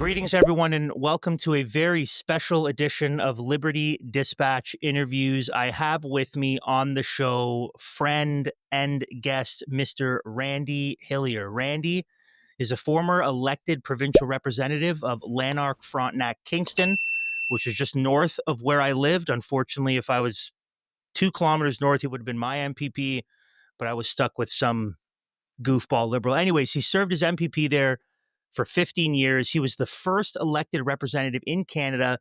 Greetings, everyone, and welcome to a very special edition of Liberty Dispatch Interviews. I have with me on the show friend and guest, Mr. Randy Hillier. Randy is a former elected provincial representative of Lanark, Frontenac, Kingston, which is just north of where I lived. Unfortunately, if I was 2 kilometers north, he would have been my MPP, but I was stuck with some goofball liberal. Anyways, he served as MPP there for 15 years. He was the first elected representative in Canada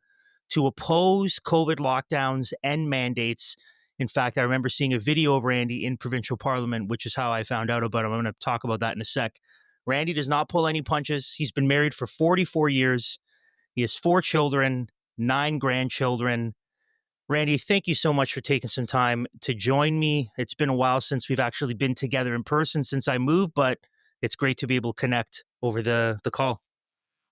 to oppose COVID lockdowns and mandates. In fact, I remember seeing a video of Randy in provincial parliament, which is how I found out about him. I'm going to talk about that in a sec. Randy does not pull any punches. He's been married for 44 years. He has 4 children, 9 grandchildren. Randy, thank you so much for taking some time to join me. It's been a while since we've actually been together in person since I moved, but it's great to be able to connect over the call.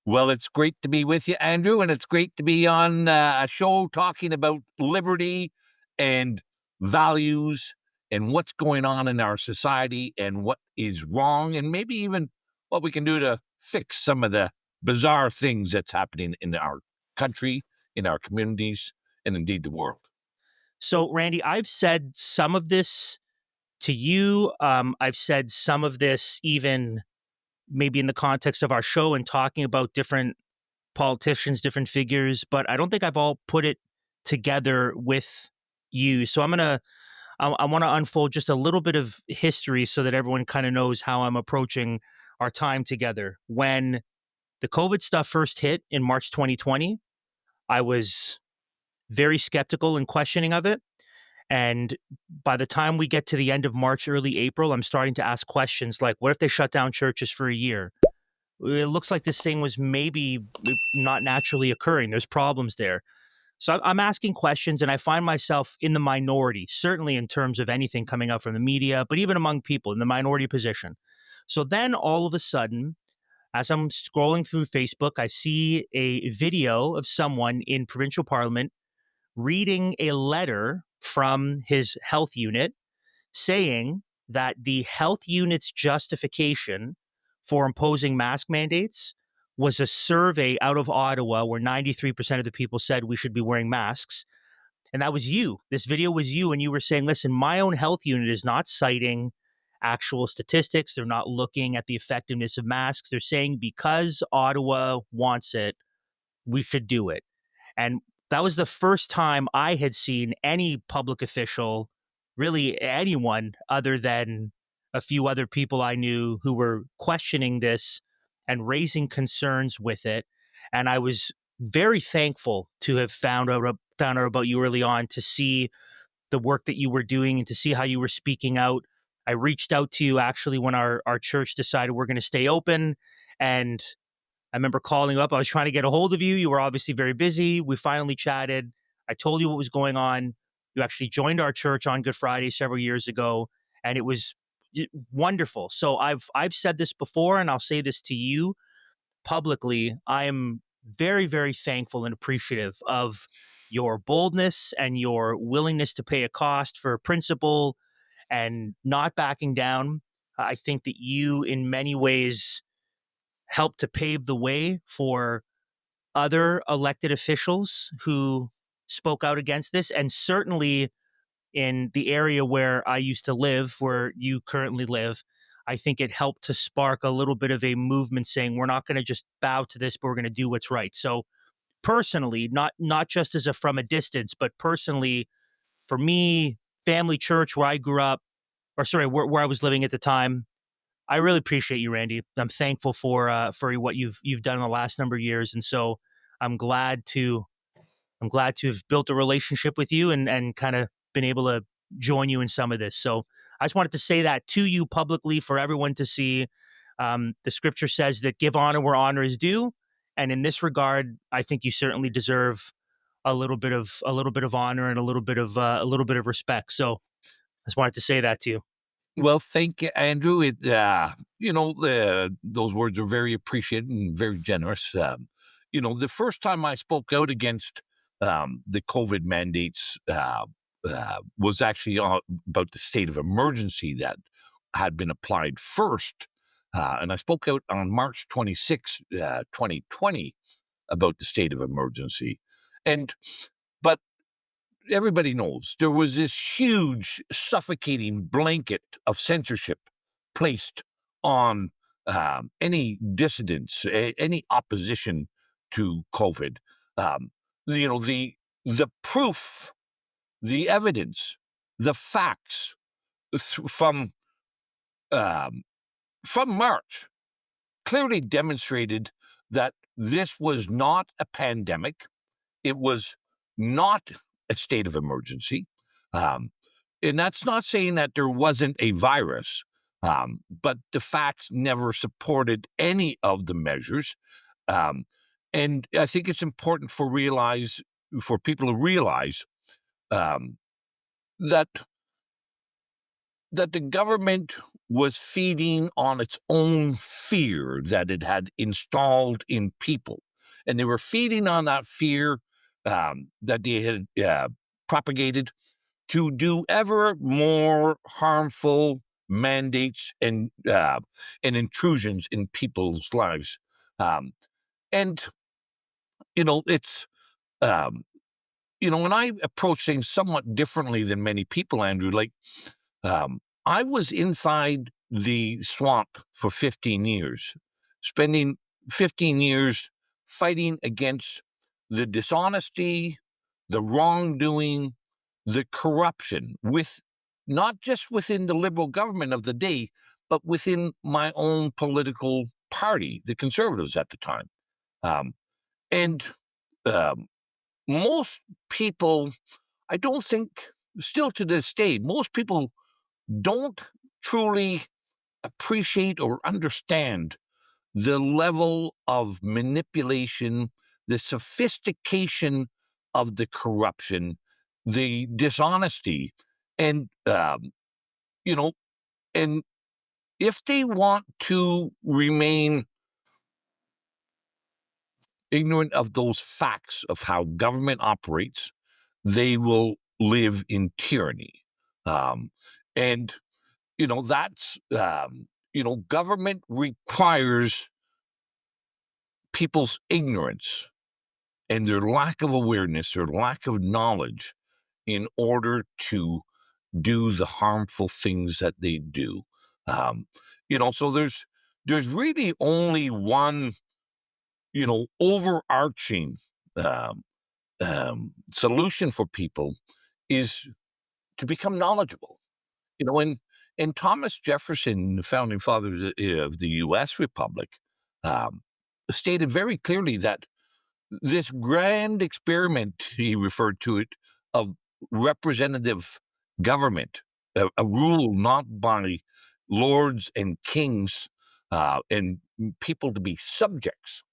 Well, it's great to be with you, Andrew, and it's great to be on a show talking about liberty and values and what's going on in our society and what is wrong and maybe even what we can do to fix some of the bizarre things that's happening in our country, in our communities, and indeed the world. So, Randy, I've said some of this to you. I've said some of this even maybe in the context of our show and talking about different politicians, different figures, but I don't think I've all put it together with you. So I want to unfold just a little bit of history so that everyone kind of knows how I'm approaching our time together. When the COVID stuff first hit in March 2020, I was very skeptical and questioning of it. And by the time we get to the end of March, early April, I'm starting to ask questions like, what if they shut down churches for a year? It looks like this thing was maybe not naturally occurring. There's problems there. So I'm asking questions, and I find myself in the minority, certainly in terms of anything coming out from the media, but even among people in the minority position. So then all of a sudden, as I'm scrolling through Facebook, I see a video of someone in provincial parliament reading a letter from his health unit saying that the health unit's justification for imposing mask mandates was a survey out of Ottawa where 93% of the people said we should be wearing masks. And that was you. This video was you. And you were saying, listen, my own health unit is not citing actual statistics. They're not looking at the effectiveness of masks. They're saying because Ottawa wants it, we should do it. And that was the first time I had seen any public official, really anyone other than a few other people I knew who were questioning this and raising concerns with it. And I was very thankful to have found out about you early on, to see the work that you were doing and to see how you were speaking out. I reached out to you actually when our church decided we're going to stay open, and I remember calling you up. I was trying to get a hold of you. You were obviously very busy. We finally chatted. I told you what was going on. You actually joined our church on Good Friday several years ago, and it was wonderful. So I've said this before, and I'll say this to you publicly. I am very, very thankful and appreciative of your boldness and your willingness to pay a cost for a principle and not backing down. I think that you, in many ways, helped to pave the way for other elected officials who spoke out against this. And certainly in the area where I used to live, where you currently live, I think it helped to spark a little bit of a movement saying we're not going to just bow to this, but we're going to do what's right. So personally, not just as a from a distance, but personally for me, family church where I grew up, where I was living at the time, I really appreciate you, Randy. I'm thankful for what you've done in the last number of years, and so I'm glad to have built a relationship with you and kind of been able to join you in some of this. So I just wanted to say that to you publicly for everyone to see. The scripture says that give honor where honor is due, and in this regard, I think you certainly deserve a little bit of honor and a little bit of respect. So I just wanted to say that to you. Well, thank you, Andrew. Those words are very appreciated and very generous. The first time I spoke out against the COVID mandates was actually about the state of emergency that had been applied first And I spoke out on March 26, 2020, about the state of emergency. And but everybody knows there was this huge suffocating blanket of censorship placed on any dissidents, any opposition to COVID. Um, the proof, the evidence, the facts from um, March clearly demonstrated that this was not a pandemic. It was not a state of emergency. Um, and that's not saying that there wasn't a virus, but the facts never supported any of the measures. Um, and I think it's important for people to realize um, that the government was feeding on its own fear that it had installed in people. And they were feeding on that fear that they had propagated to do ever more harmful mandates and intrusions in people's lives. Um, and, it's, um, when I approach things somewhat differently than many people, Andrew, like, I was inside the swamp for 15 years, spending 15 years fighting against the dishonesty, the wrongdoing, the corruption not just within the Liberal government of the day, but within my own political party, the Conservatives at the time. Um, and um, most people, I don't think, still to this day, most people don't truly appreciate or understand the level of manipulation, the sophistication of the corruption, the dishonesty, and you know, and if they want to remain ignorant of those facts of how government operates, they will live in tyranny. Um, and that's government requires people's ignorance and their lack of awareness or lack of knowledge in order to do the harmful things that they do. So there's really only one overarching um, solution for people is to become knowledgeable. And Thomas Jefferson, the founding father of the U.S. Republic, um, stated very clearly that this grand experiment, he referred to it, of representative government, a rule not by lords and kings and people to be subjects,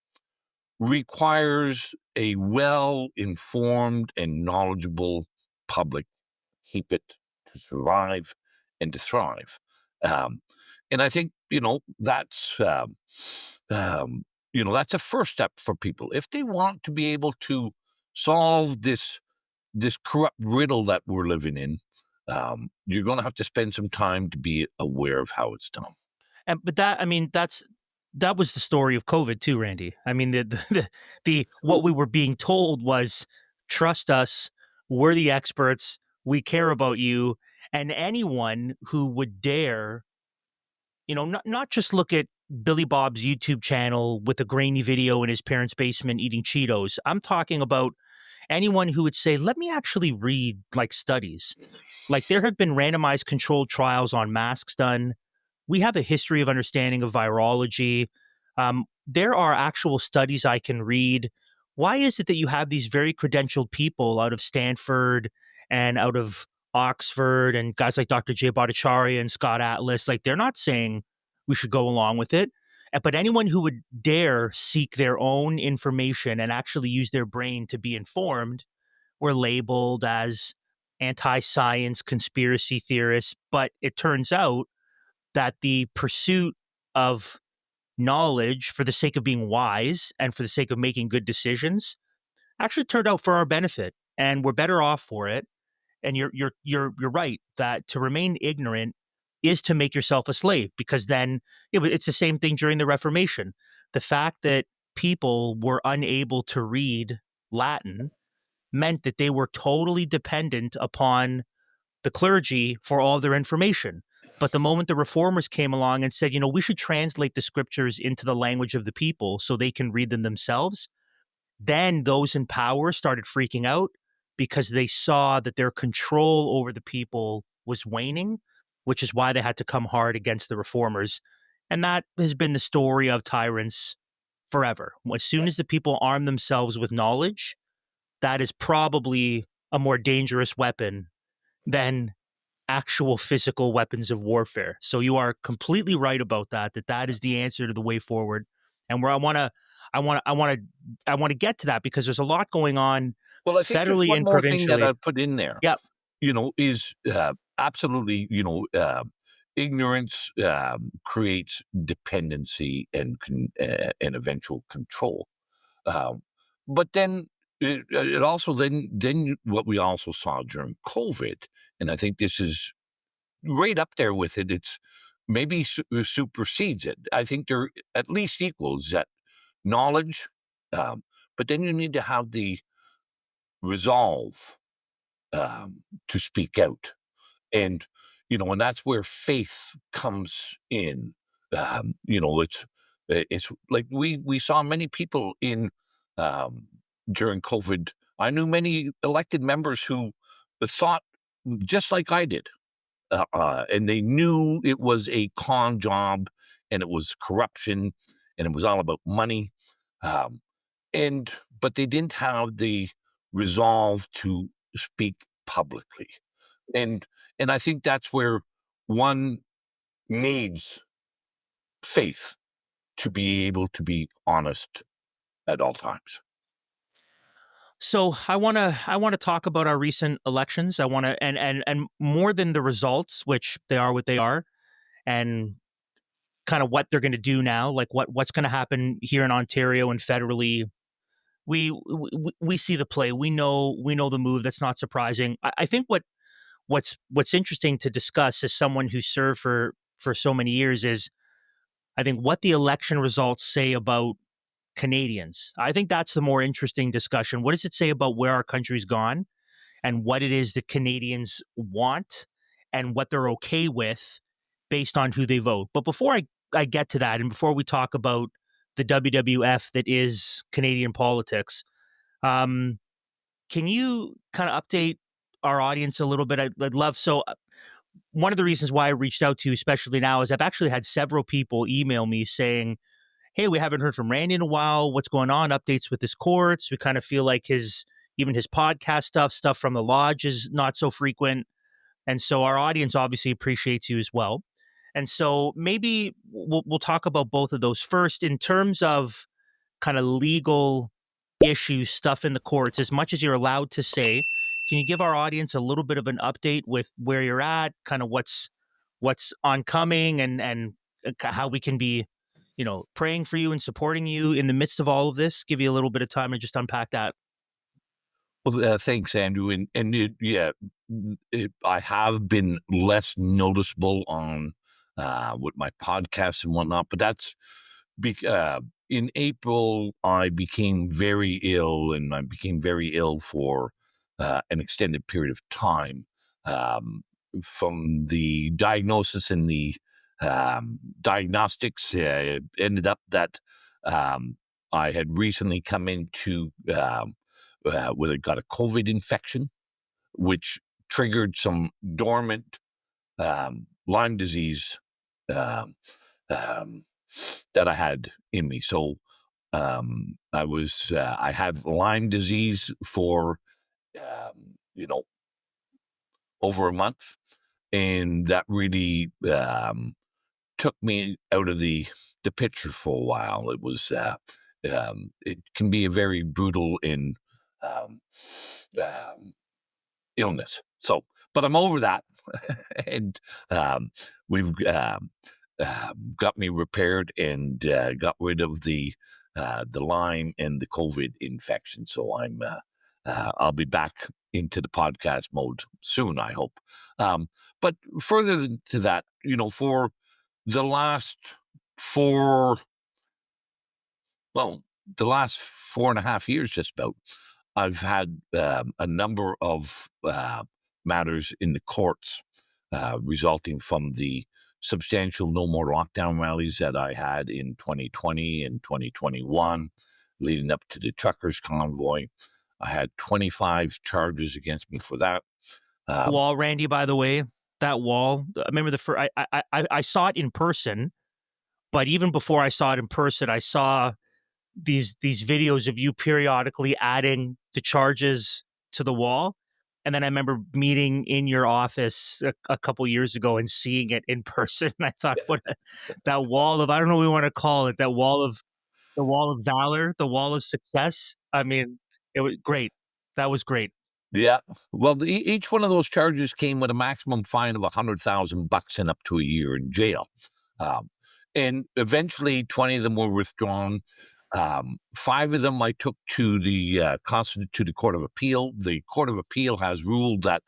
requires a well-informed and knowledgeable public. Keep it to survive and to thrive. Um, and I think that's a first step for people if they want to be able to solve this corrupt riddle that we're living in. You're going to have to spend some time to be aware of how it's done. And but that was the story of COVID too, Randy. I mean, the what we were being told was, trust us, we're the experts, we care about you, and anyone who would dare, not just look at Billy Bob's YouTube channel with a grainy video in his parents' basement eating Cheetos. I'm talking about anyone who would say, let me actually read like studies. Like there have been randomized controlled trials on masks done. We have a history of understanding of virology. There are actual studies I can read. Why is it that you have these very credentialed people out of Stanford and out of Oxford and guys like Dr. Jay Bhattacharya and Scott Atlas, like they're not saying we should go along with it. But anyone who would dare seek their own information and actually use their brain to be informed were labeled as anti-science conspiracy theorists. But it turns out that the pursuit of knowledge for the sake of being wise and for the sake of making good decisions actually turned out for our benefit, and we're better off for it. And you're right that to remain ignorant is to make yourself a slave, because then it's the same thing during the Reformation. The fact that people were unable to read Latin meant that they were totally dependent upon the clergy for all their information. But the moment the reformers came along and said, we should translate the scriptures into the language of the people so they can read them themselves, then those in power started freaking out because they saw that their control over the people was waning, which is why they had to come hard against the reformers. And that has been the story of tyrants forever. As soon as the people arm themselves with knowledge, that is probably a more dangerous weapon than actual physical weapons of warfare. So you are completely right about that is the answer to the way forward. And where I want to get to that, because there's a lot going on Well, I think there's federally one and more thing that provincially. I'd put in there, Yeah. is absolutely, ignorance creates dependency and eventual control. But then it also then what we also saw during COVID, and I think this is right up there with it. It's maybe supersedes it. I think they're at least equals that knowledge, but then you need to have the resolve to speak out, and and that's where faith comes in. It's like we saw many people in during COVID. I knew many elected members who thought just like I did, and they knew it was a con job, and it was corruption, and it was all about money, um, and but they didn't have the resolve to speak publicly, and I think that's where one needs faith to be able to be honest at all times. So I want to talk about our recent elections. I want to and more than the results, which they are what they are, and kind of what they're going to do now, like what's going to happen here in Ontario and federally. We see the play. We know the move. That's not surprising. I think what's interesting to discuss as someone who served for so many years is, I think, what the election results say about Canadians. I think that's the more interesting discussion. What does it say about where our country's gone and what it is that Canadians want and what they're okay with based on who they vote? But before I get to that, and before we talk about the WWF that is Canadian politics, um, can you kind of update our audience a little bit? I'd love. So one of the reasons why I reached out to you, especially now, is I've actually had several people email me saying, "Hey, we haven't heard from Randy in a while. What's going on? Updates with his courts." We kind of feel like even his podcast stuff from the lodge is not so frequent. And so our audience obviously appreciates you as well. And so maybe we'll talk about both of those first in terms of kind of legal issues, stuff in the courts, as much as you're allowed to say. Can you give our audience a little bit of an update with where you're at, kind of what's oncoming, and how we can be, praying for you and supporting you in the midst of all of this? Give you a little bit of time to just unpack that. Well, thanks, Andrew. And I have been less noticeable on with my podcasts and whatnot, but that's in April. I became very ill, and I became very ill for an extended period of time. Um, from the diagnosis and the diagnostics, it ended up that I had recently come into where they got a COVID infection, which triggered some dormant Lyme disease um, um, that I had in me. So I had Lyme disease for over a month, and that really took me out of the picture for a while. It can be a very brutal and um, um, illness. So, but I'm over that, and we've got me repaired and got rid of the Lyme and the COVID infection. So I'll be back into the podcast mode soon, I hope. But further to that, for the last four, well, the last 4.5 years, just about, I've had a number of matters in the courts resulting from the substantial no more lockdown rallies that I had in 2020 and 2021, leading up to the truckers' convoy. I had 25 charges against me for that. Wall, Randy, by the way, that wall. I remember I saw it in person, but even before I saw it in person, I saw these videos of you periodically adding the charges to the wall. And then I remember meeting in your office a couple years ago and seeing it in person. And I thought, that wall of, I don't know what we want to call it, the wall of valor, the wall of success. I mean, it was great. That was great. Yeah. Well, each one of those charges came with a maximum fine of $100,000 and up to a year in jail. Um, and eventually 20 of them were withdrawn. 5 of them I took to the Court of Appeal. The Court of Appeal has ruled that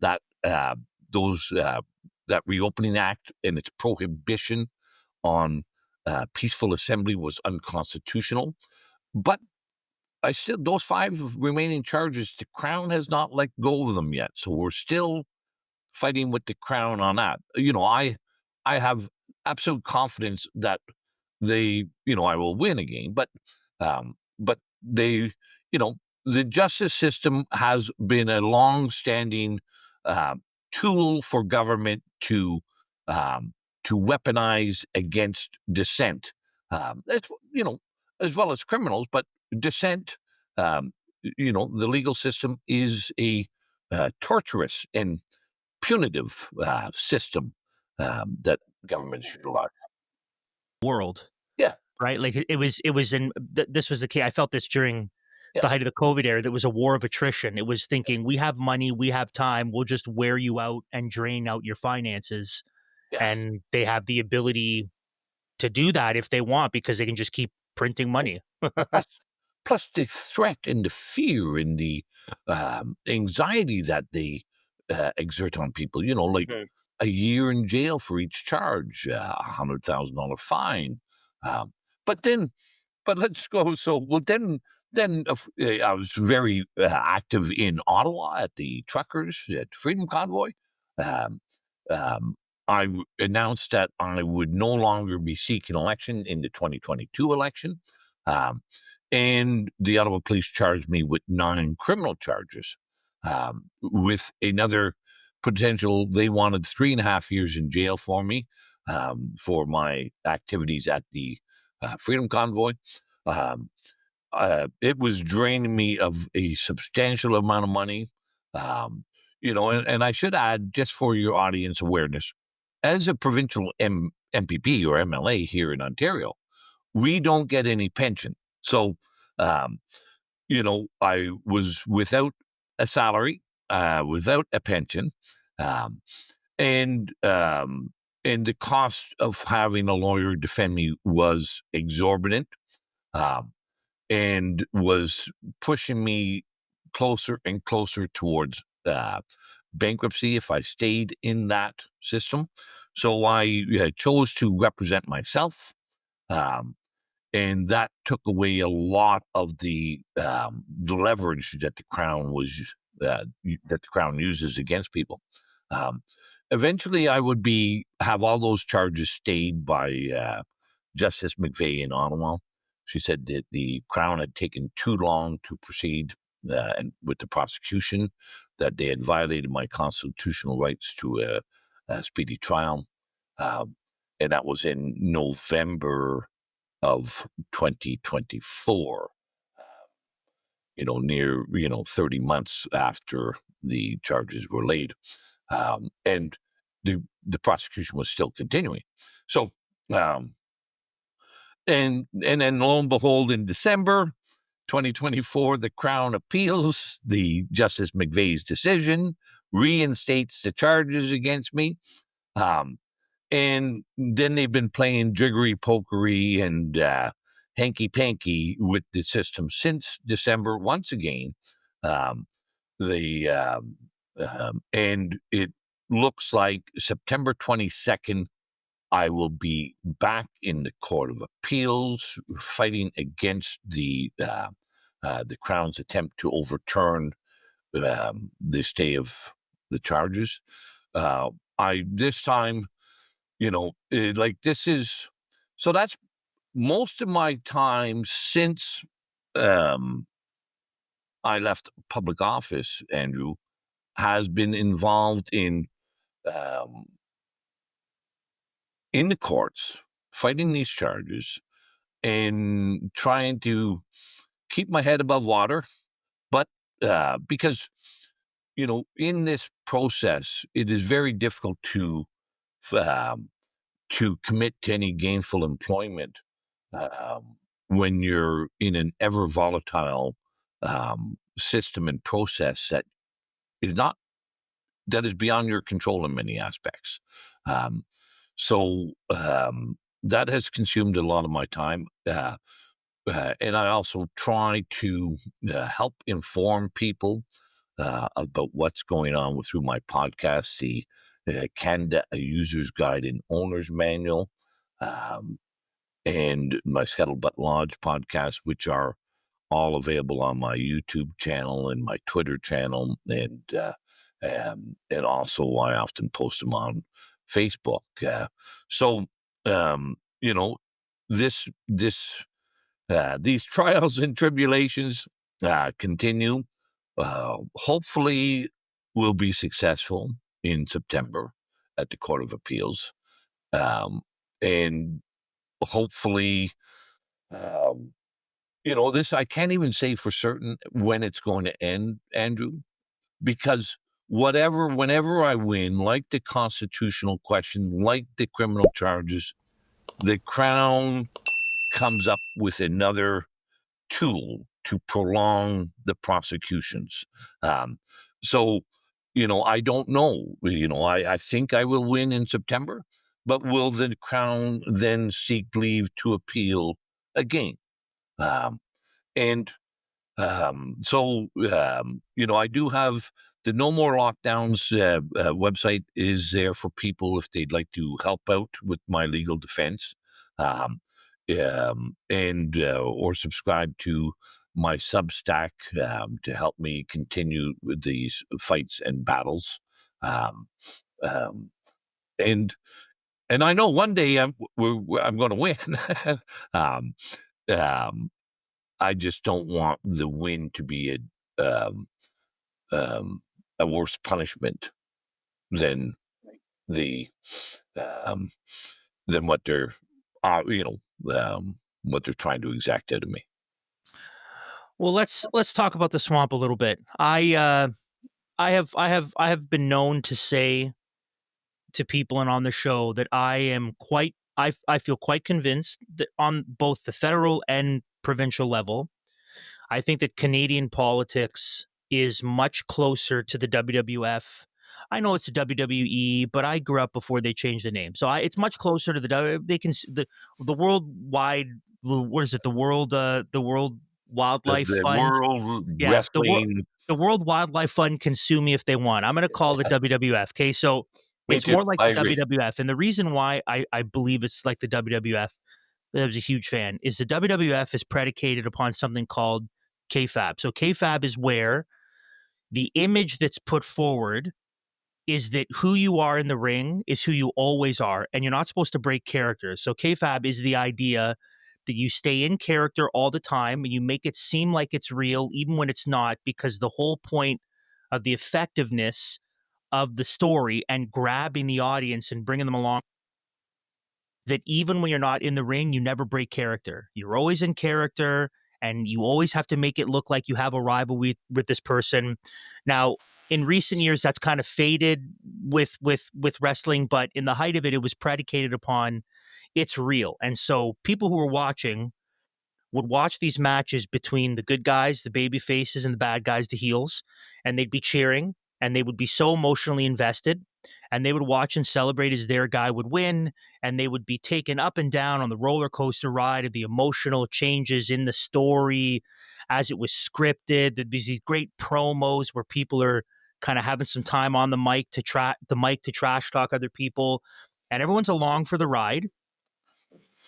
that Reopening Act and its prohibition on peaceful assembly was unconstitutional. But those 5 remaining charges, the Crown has not let go of them yet. So we're still fighting with the Crown on that. I have absolute confidence that I will win again. But they, the justice system has been a long-standing tool for government to weaponize against dissent. That's as well as criminals, but dissent. The legal system is a torturous and punitive system that governments utilize. World. Yeah. Right? Like it was this was the key. I felt this during Yeah. the height of the COVID era. There was a war of attrition. It was thinking, we have money, we have time, we'll just wear you out and drain out your finances. Yeah. And they have the ability to do that if they want, because they can just keep printing money. Plus the threat and the fear and the anxiety that they exert on people, like a year in jail for each charge, $100,000 fine. But let's go. So, then I was very active in Ottawa at the truckers at Freedom Convoy. Um, I announced that I would no longer be seeking election in the 2022 election. And the Ottawa police charged me with 9 criminal charges, with another potential. They wanted 3.5 years in jail for me, for my activities at the Freedom Convoy. It was draining me of a substantial amount of money. And I should add, just for your audience awareness, as a provincial MPP or MLA here in Ontario, we don't get any pension. So, I was without a salary, without a pension, and the cost of having a lawyer defend me was exorbitant, and was pushing me closer and closer towards bankruptcy if I stayed in that system. So I chose to represent myself. And that took away a lot of the leverage that the Crown uses against people. Eventually, I would have all those charges stayed by Justice McVeigh in Ottawa. She said that the Crown had taken too long to proceed with the prosecution, that they had violated my constitutional rights to a speedy trial, and that was in November of 2024, near 30 months after the charges were laid, and the prosecution was still continuing. So, and then lo and behold, in December 2024, the Crown appeals the Justice McVeigh's decision, reinstates the charges against me. And then they've been playing jiggery pokery and hanky panky with the system since December once again. And it looks like September 22nd, I will be back in the Court of Appeals fighting against the Crown's attempt to overturn the stay of the charges. This time, so that's most of my time since I left public office, Andrew, has been involved in the courts, fighting these charges and trying to keep my head above water. But because, in this process, it is very difficult to commit to any gainful employment when you're in an ever volatile system and process that is beyond your control in many aspects. So that has consumed a lot of my time. And I also try to help inform people about what's going on through my podcast, the Canada A User's Guide and Owner's Manual, and my Scuttlebutt Lodge podcast, which are all available on my YouTube channel and my Twitter channel, and also I often post them on Facebook. So this these trials and tribulations continue. Hopefully, we'll be successful in September at the Court of Appeals, and hopefully, this I can't even say for certain when it's going to end, Andrew, because whenever I win, like the constitutional question, like the criminal charges, the Crown comes up with another tool to prolong the prosecutions. So, I don't know. I think I will win in September, but will the Crown then seek leave to appeal again? And I do have the No More Lockdowns website is there for people if they'd like to help out with my legal defense, and or subscribe to my Substack to help me continue with these fights and battles. Um, um, and and I know one day I'm going to win. um, um, I just don't want the win to be um, a worse punishment than the um, than what they're what they're trying to exact out of me. Well, let's talk about the swamp a little bit. I have been known to say to people and on the show that I feel quite convinced that on both the federal and provincial level, I think that Canadian politics is much closer to the WWF. I know it's the WWE, but I grew up before they changed the name, so it's much closer to they can the worldwide. What is it? The World Wildlife The Fund. World Yeah, Wrestling. the World Wildlife Fund can sue me if they want. I'm going to call it WWF. Okay, so Me it's too. more like I the agree. WWF, and the reason why I believe it's like the WWF, I was a huge fan, is the WWF is predicated upon something called KFAB. So KFAB is where the image that's put forward is that who you are in the ring is who you always are, and you're not supposed to break character. So KFAB is the idea that you stay in character all the time and you make it seem like it's real, even when it's not, because the whole point of the effectiveness of the story and grabbing the audience and bringing them along, that even when you're not in the ring, you never break character. You're always in character and you always have to make it look like you have a rivalry with this person. Now, in recent years, that's kind of faded with wrestling, but in the height of it, it was predicated upon it's real. And so people who were watching would watch these matches between the good guys, the baby faces, and the bad guys, the heels, and they'd be cheering and they would be so emotionally invested and they would watch and celebrate as their guy would win, and they would be taken up and down on the roller coaster ride of the emotional changes in the story as it was scripted. There'd be these great promos where people are kind of having some time on the mic to trash talk other people, and everyone's along for the ride.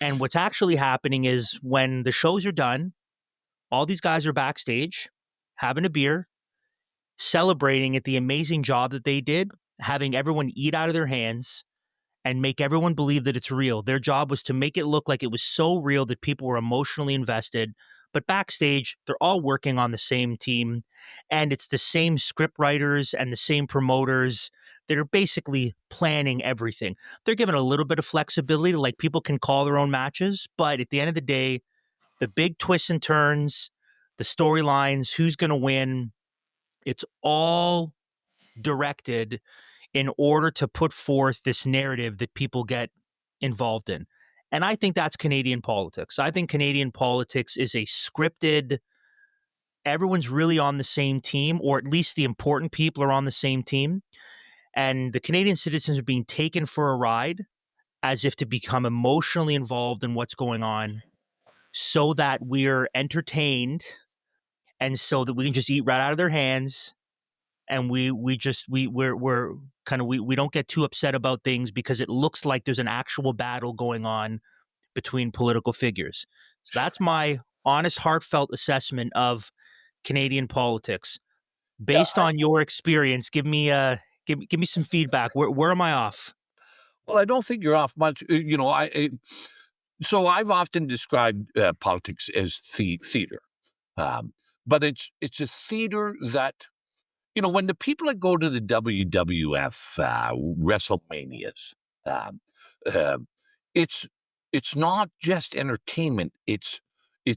And what's actually happening is when the shows are done, all these guys are backstage having a beer, celebrating at the amazing job that they did, having everyone eat out of their hands and make everyone believe that it's real. Their job was to make it look like it was so real that people were emotionally invested. But backstage, they're all working on the same team, and it's the same script writers and the same promoters that are basically planning everything. They're given a little bit of flexibility, like people can call their own matches, but at the end of the day, the big twists and turns, the storylines, who's going to win, it's all directed in order to put forth this narrative that people get involved in. And I think that's Canadian politics. I think Canadian politics is a scripted, everyone's really on the same team, or at least the important people are on the same team. And the Canadian citizens are being taken for a ride as if to become emotionally involved in what's going on so that we're entertained and so that we can just eat right out of their hands, and we're kind of we don't get too upset about things because it looks like there's an actual battle going on between political figures. So that's my honest, heartfelt assessment of Canadian politics. Yeah, Based on your experience, give me some feedback. Where am I off? well, I don't think you're off much. So I've often described politics as theater, um, but it's a theater that, when the people that go to the WWF WrestleManias, um, uh, it's it's not just entertainment. It's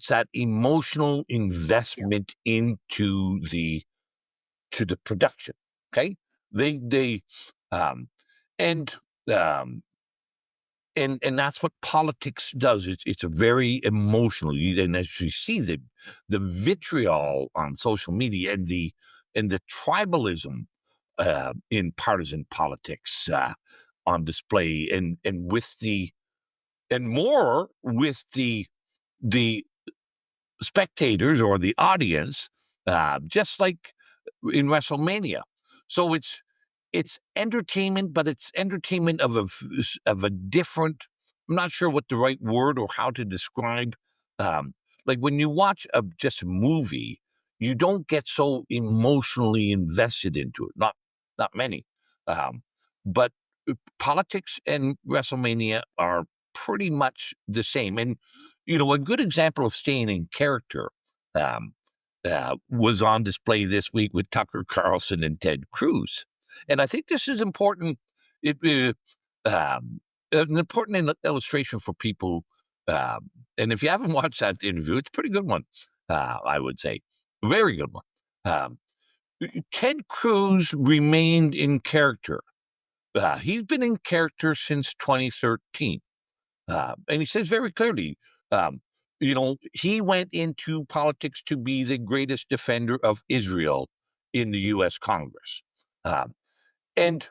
that emotional investment into the production. Okay, they um, and um, and that's what politics does. It's a very emotional. And as you see the vitriol on social media and the tribalism in partisan politics on display, and with the and more with the spectators or the audience, just like in WrestleMania. So it's entertainment, but it's entertainment of a different. I'm not sure what the right word or how to describe. Um, like when you watch just a movie, you don't get so emotionally invested into it. Not many, um, but politics and WrestleMania are pretty much the same. And a good example of staying in character um, was on display this week with Tucker Carlson and Ted Cruz. And I think this is important. It an important illustration for people. And if you haven't watched that interview, it's a pretty good one. I would say, very good one. Um, Ted Cruz remained in character. He's been in character since 2013. And he says very clearly, he went into politics to be the greatest defender of Israel in the U.S. Congress. Um, and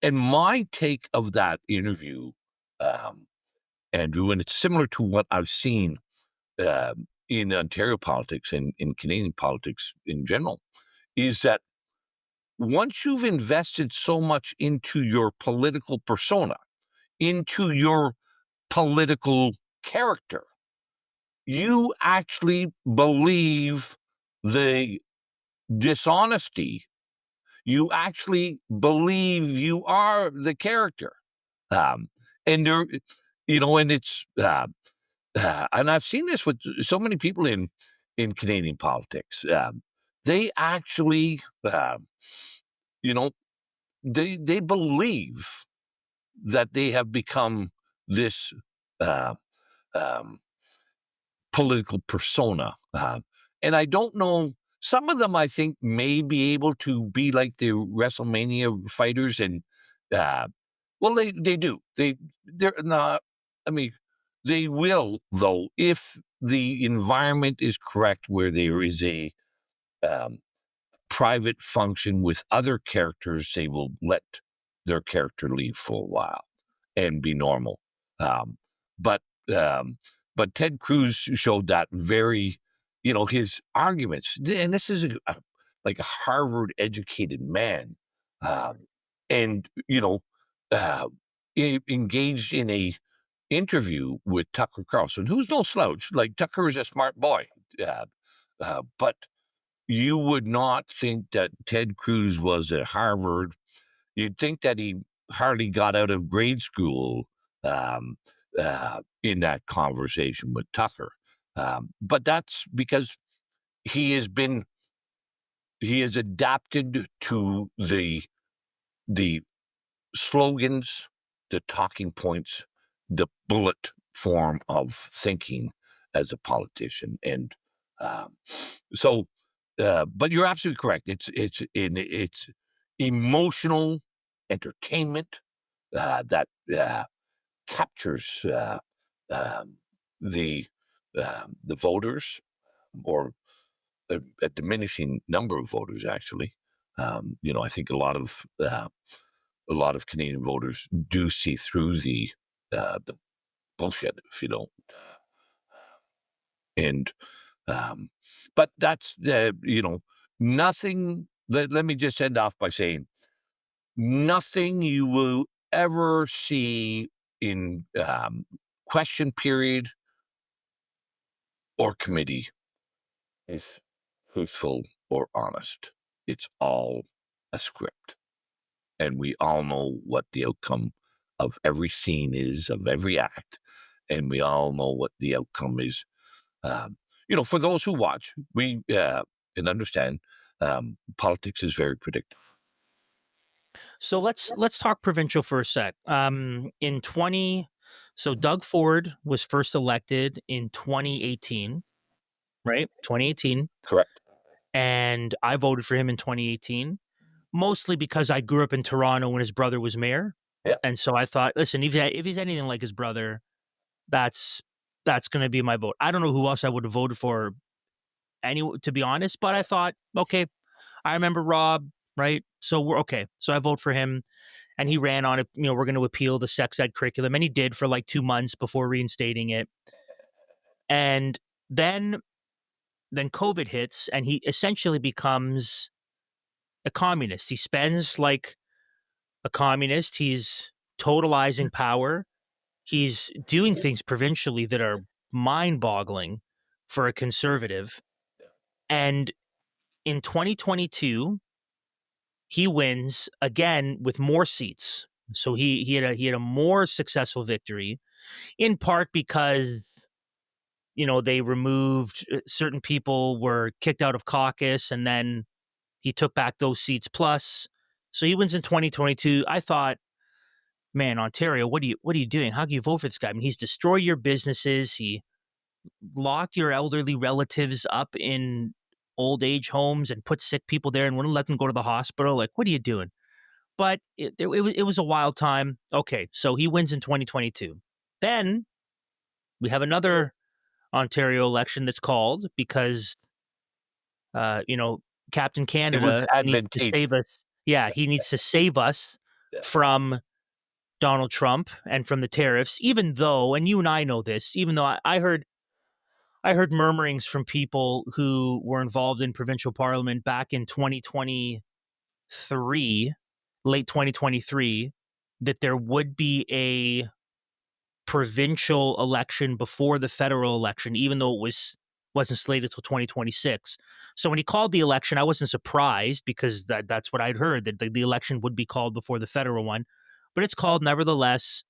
and my take of that interview, um, Andrew, and it's similar to what I've seen in Ontario politics and in Canadian politics in general, is that once you've invested so much into your political persona, into your political character, you actually believe the dishonesty. You actually believe you are the character. Um, and there, and it's, and I've seen this with so many people in Canadian politics. They actually, you know, they believe that they have become this uh, um, political persona. And I don't know, some of them I think may be able to be like the WrestleMania fighters, and well, they do. They're not, I mean, they will, though, if the environment is correct, where there is a um, private function with other characters, they will let their character leave for a while and be normal. Um, but um, but Ted Cruz showed that very, his arguments, and this is like a Harvard-educated man, and engaged in a interview with Tucker Carlson, who's no slouch. Like, Tucker is a smart boy, but you would not think that Ted Cruz was at Harvard. You'd think that he hardly got out of grade school in that conversation with Tucker. But that's because he has adapted to the slogans, the talking points, the bullet form of thinking as a politician. And but you're absolutely correct. It's emotional entertainment that captures the voters, or a diminishing number of voters, actually. I think a lot of Canadian voters do see through the bullshit, if you don't. And but that's nothing. Let me just end off by saying nothing you will ever see in question period or committee is truthful or honest. It's all a script. And we all know what the outcome of every scene is, of every act. And we all know what the outcome is. For those who watch, we and understand politics is very predictive. So let's talk provincial for a sec. So Doug Ford was first elected in 2018, right? 2018. Correct. And I voted for him in 2018, mostly because I grew up in Toronto when his brother was mayor. Yeah. And so I thought, listen, if he's anything like his brother, that's going to be my vote. I don't know who else I would have voted for, to be honest, but I thought, okay, I remember Rob, right? So we're okay. So I vote for him, and he ran on it. We're going to appeal the sex ed curriculum, and he did for like 2 months before reinstating it. And then COVID hits, and he essentially becomes a communist. He spends like a communist. He's totalizing power. He's doing things provincially that are mind-boggling for a conservative. And in 2022, he wins again with more seats. So he had a more successful victory, in part because they removed certain people were kicked out of caucus, and then he took back those seats plus. So he wins in 2022. I thought, man, Ontario, what are you doing? How can you vote for this guy? I mean, he's destroyed your businesses. He locked your elderly relatives up in old age homes and put sick people there and wouldn't let them go to the hospital. Like, what are you doing? But it was a wild time. Okay, so he wins in 2022. Then we have another Ontario election that's called because, Captain Canada needs to save us. Yeah, he needs to save us from Donald Trump and from the tariffs, even though, and you and I know this, even though I heard murmurings from people who were involved in provincial parliament back in 2023, late 2023, that there would be a provincial election before the federal election, even though it wasn't slated till 2026. So when he called the election, I wasn't surprised because that's what I'd heard, that the election would be called before the federal one. But it's called nevertheless.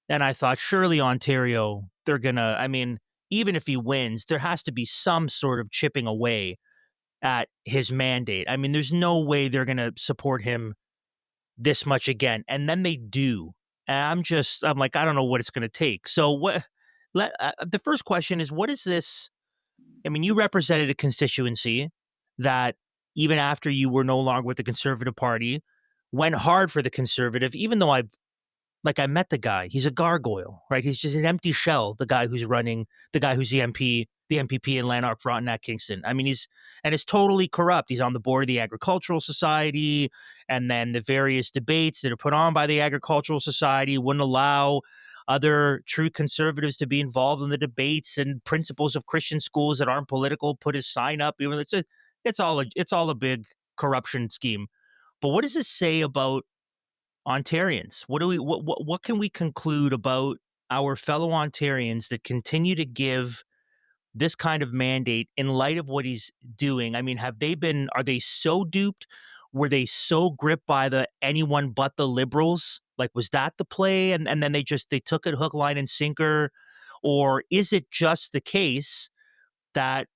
And I thought, surely Ontario, they're going to, I mean, even if he wins, there has to be some sort of chipping away at his mandate. I mean, there's no way they're going to support him this much again. And then they do. And I'm like, I don't know what it's going to take. So the first question is, what is this? I mean, you represented a constituency that even after you were no longer with the Conservative Party, went hard for the Conservative, even though I met the guy. He's a gargoyle, right? He's just an empty shell, the guy who's the MP, the MPP in Lanark, Frontenac, Kingston. I mean, it's totally corrupt. He's on the board of the Agricultural Society, and then the various debates that are put on by the Agricultural Society wouldn't allow other true conservatives to be involved in the debates, and principals of Christian schools that aren't political put his sign up. Even it's all a big corruption scheme. But what does this say about Ontarians? What can we conclude about our fellow Ontarians that continue to give this kind of mandate in light of what he's doing? I mean, are they so duped? Were they so gripped by the anyone but the liberals? Like, was that the play? And then they took it hook, line, and sinker? Or is it just the case that,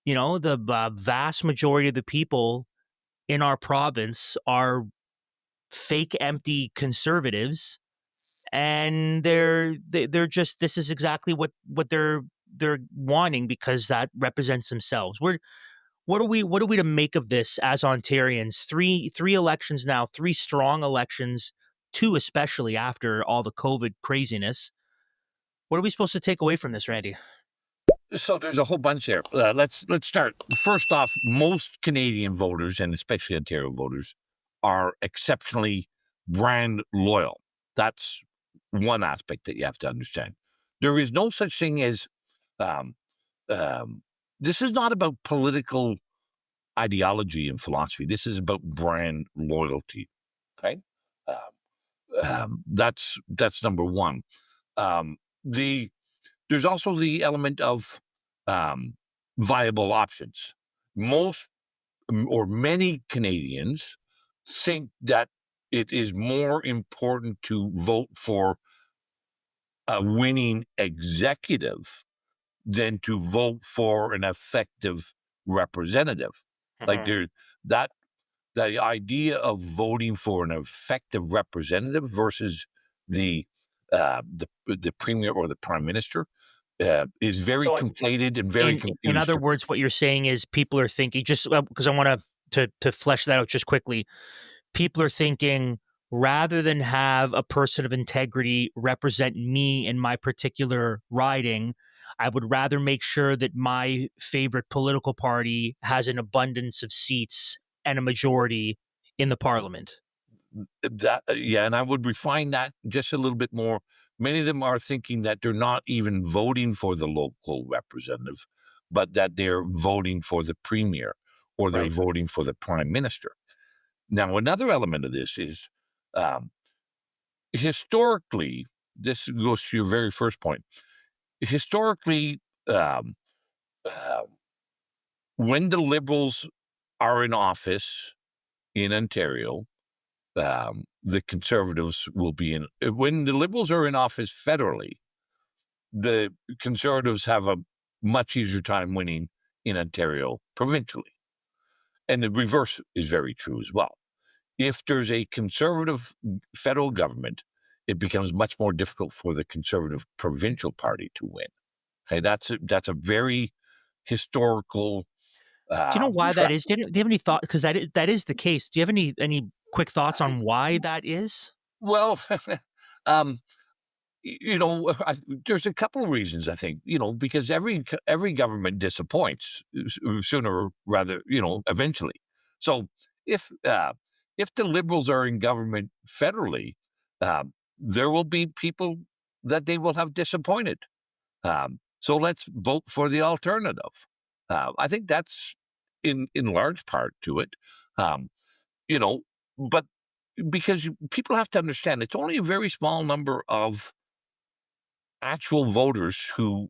the vast majority of the people in our province are fake empty conservatives, and they're just, this is exactly what they're wanting because that represents themselves. What are we to make of this as Ontarians? Three elections now, three strong elections, two especially after all the COVID craziness. What are we supposed to take away from this, Randy? So there's a whole bunch there. Let's start. First off, most Canadian voters, and especially Ontario voters, are exceptionally brand loyal. That's one aspect that you have to understand. There is no such thing as um, this is not about political ideology and philosophy. This is about brand loyalty. Okay, that's number one. Um, the There's also the element of um, viable options. Most or many Canadians think that it is more important to vote for a winning executive than to vote for an effective representative. Like Mhm. there, that the idea of voting for an effective representative versus the premier or the prime minister is very So conflated and very in confused. other words, what you're saying is people are thinking, just because I want to flesh that out just quickly. People are thinking, rather than have a person of integrity represent me in my particular riding, I would rather make sure that my favorite political party has an abundance of seats and a majority in the parliament. Yeah, and I would refine that just a little bit more. Many of them are thinking that they're not even voting for the local representative, but that they're voting for the premier or they're Right. voting for the prime minister. Now, another element of this is um, historically, this goes to your very first point. Historically, um, uh, when the Liberals are in office in Ontario, the Conservatives will be in. When the Liberals are in office federally, the Conservatives have a much easier time winning in Ontario provincially. And the reverse is very true as well. If there's a Conservative federal government, it becomes much more difficult for the Conservative provincial party to win. Okay, that's a very historical Do you know why that trend. is? Do you have any thought? Because that is the case. Do you have any quick thoughts on why that is? Well, um, there's a couple of reasons. I think because every government disappoints sooner or rather, eventually. So if uh, if the Liberals are in government federally, uh, there will be people that they will have disappointed. So let's vote for the alternative. I think that's in large part to it. Um, you know, but because people have to understand, it's only a very small number of actual voters who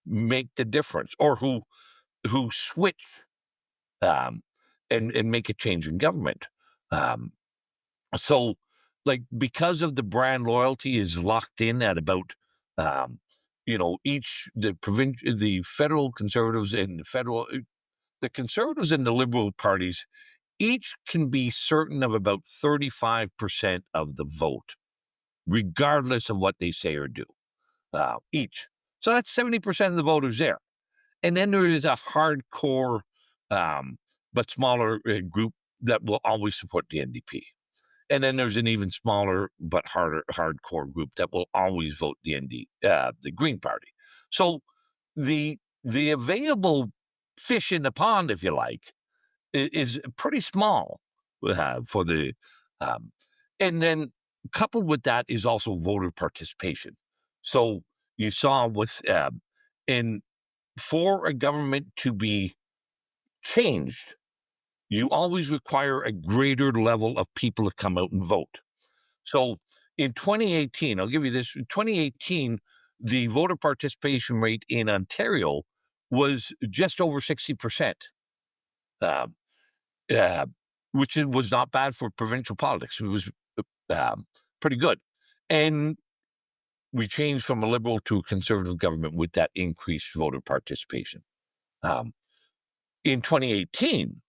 make the difference or who switch um, and make a change in government. Um, so, like because of the brand loyalty is locked in at about each the federal conservatives and the conservatives and the liberal parties each can be certain of about 35% of the vote, regardless of what they say or do. Each. So that's 70% of the voters there. And then there is a hardcore, um, but smaller group that will always support the NDP. And then there's an even smaller but hardcore group that will always vote the Green Party. So the available fish in the pond, if you like, is pretty small for the, um, and then coupled with that is also voter participation. So you saw with in for a government to be changed, you always require a greater level of people to come out and vote. So in 2018, I'll give you this, in 2018, the voter participation rate in Ontario was just over 60%, uh, uh, which was not bad for provincial politics. It was pretty good. And we changed from a Liberal to a Conservative government with that increased voter participation. In 2018,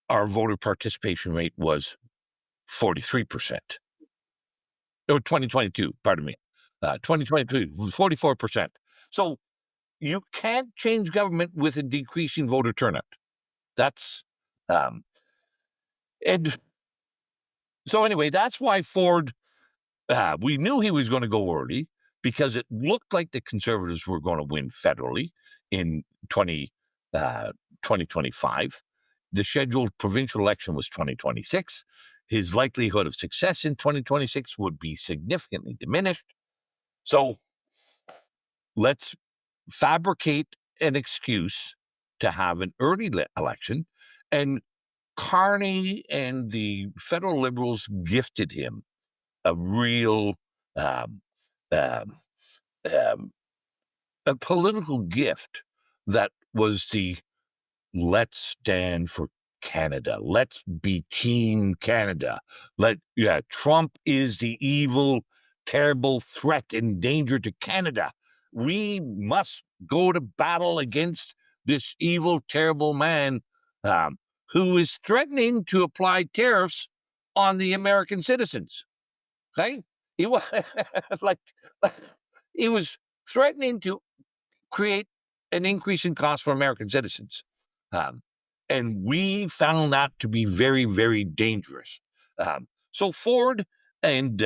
our voter participation rate was 43%. Or 2022, pardon me. 2022 was 44%. So you can't change government with a decreasing voter turnout. That's, and so anyway, that's why Ford, we knew he was going to go early because it looked like the Conservatives were going to win federally in 2025. The scheduled provincial election was 2026. His likelihood of success in 2026 would be significantly diminished. So let's fabricate an excuse to have an early election. And Carney and the federal Liberals gifted him a real um, um, um, a political gift that was the let's stand for Canada. Let's be Team Canada. Trump is the evil, terrible threat and danger to Canada. We must go to battle against this evil, terrible man who is threatening to apply tariffs on the American citizens. Okay, he was like he was threatening to create an increase in cost for American citizens. And we found that to be very, very dangerous. So Ford and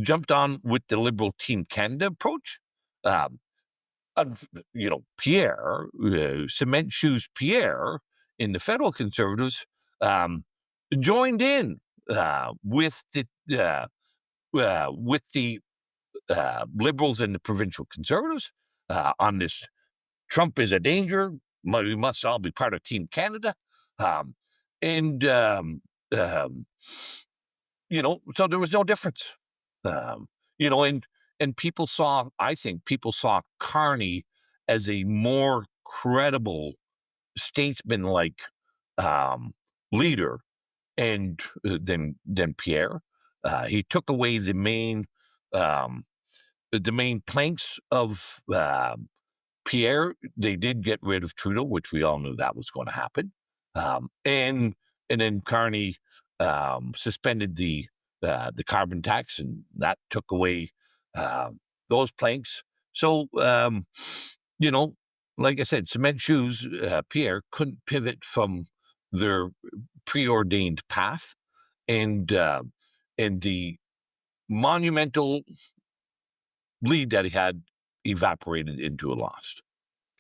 jumped on with the Liberal Team Canada approach. Pierre, Cement Shoes Pierre in the federal Conservatives joined in with the Liberals and the provincial Conservatives on this. Trump is a danger. We must all be part of Team Canada. So there was no difference. And people saw, I think people saw Carney as a more credible statesman-like leader and than Pierre. He took away the main planks of Pierre. They did get rid of Trudeau, which we all knew that was going to happen. And then Carney suspended the carbon tax, and that took away those planks. So, like I said, Cement Shoes, Pierre couldn't pivot from their preordained path, and the monumental lead that he had evaporated into a loss.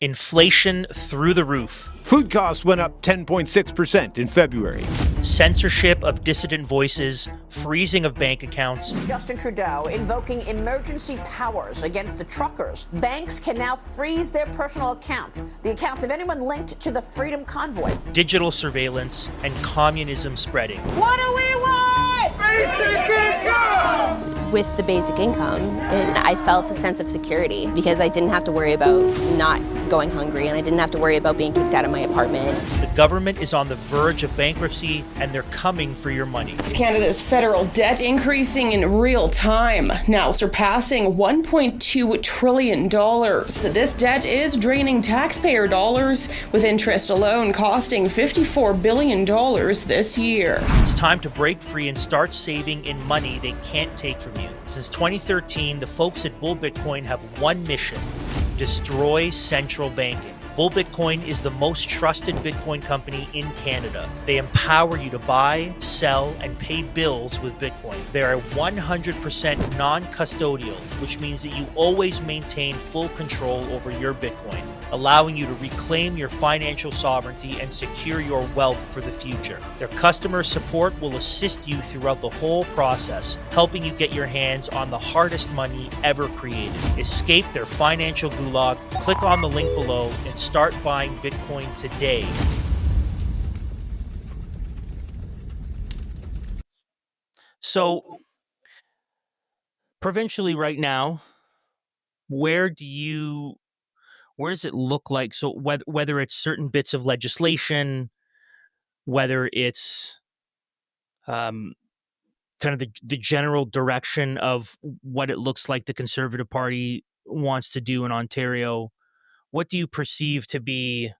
Inflation through the roof. Food costs went up 10.6% in February. Censorship of dissident voices, freezing of bank accounts. Justin Trudeau invoking emergency powers against the truckers. Banks can now freeze their personal accounts, the accounts of anyone linked to the Freedom Convoy. Digital surveillance and communism spreading. What do we want? Basic income! With the basic income, and I felt a sense of security because I didn't have to worry about not going hungry, and I didn't have to worry about being kicked out of my apartment. The government is on the verge of bankruptcy, and they're coming for your money. Canada's federal debt increasing in real time, now surpassing $1.2 trillion. This debt is draining taxpayer dollars, with interest alone costing $54 billion this year. It's time to break free and start saving in money they can't take from you. Since 2013, the folks at Bull Bitcoin have one mission: destroy central banking. Bull Bitcoin is the most trusted Bitcoin company in Canada. They empower you to buy, sell, and pay bills with Bitcoin. They are 100% non-custodial, which means that you always maintain full control over your Bitcoin, allowing you to reclaim your financial sovereignty and secure your wealth for the future. Their customer support will assist you throughout the whole process, helping you get your hands on the hardest money ever created. Escape their financial gulag, click on the link below, and start buying Bitcoin today. So provincially right now, where does it look like? So whether it's certain bits of legislation, whether it's kind of the general direction of what it looks like the Conservative Party wants to do in Ontario, what do you perceive to be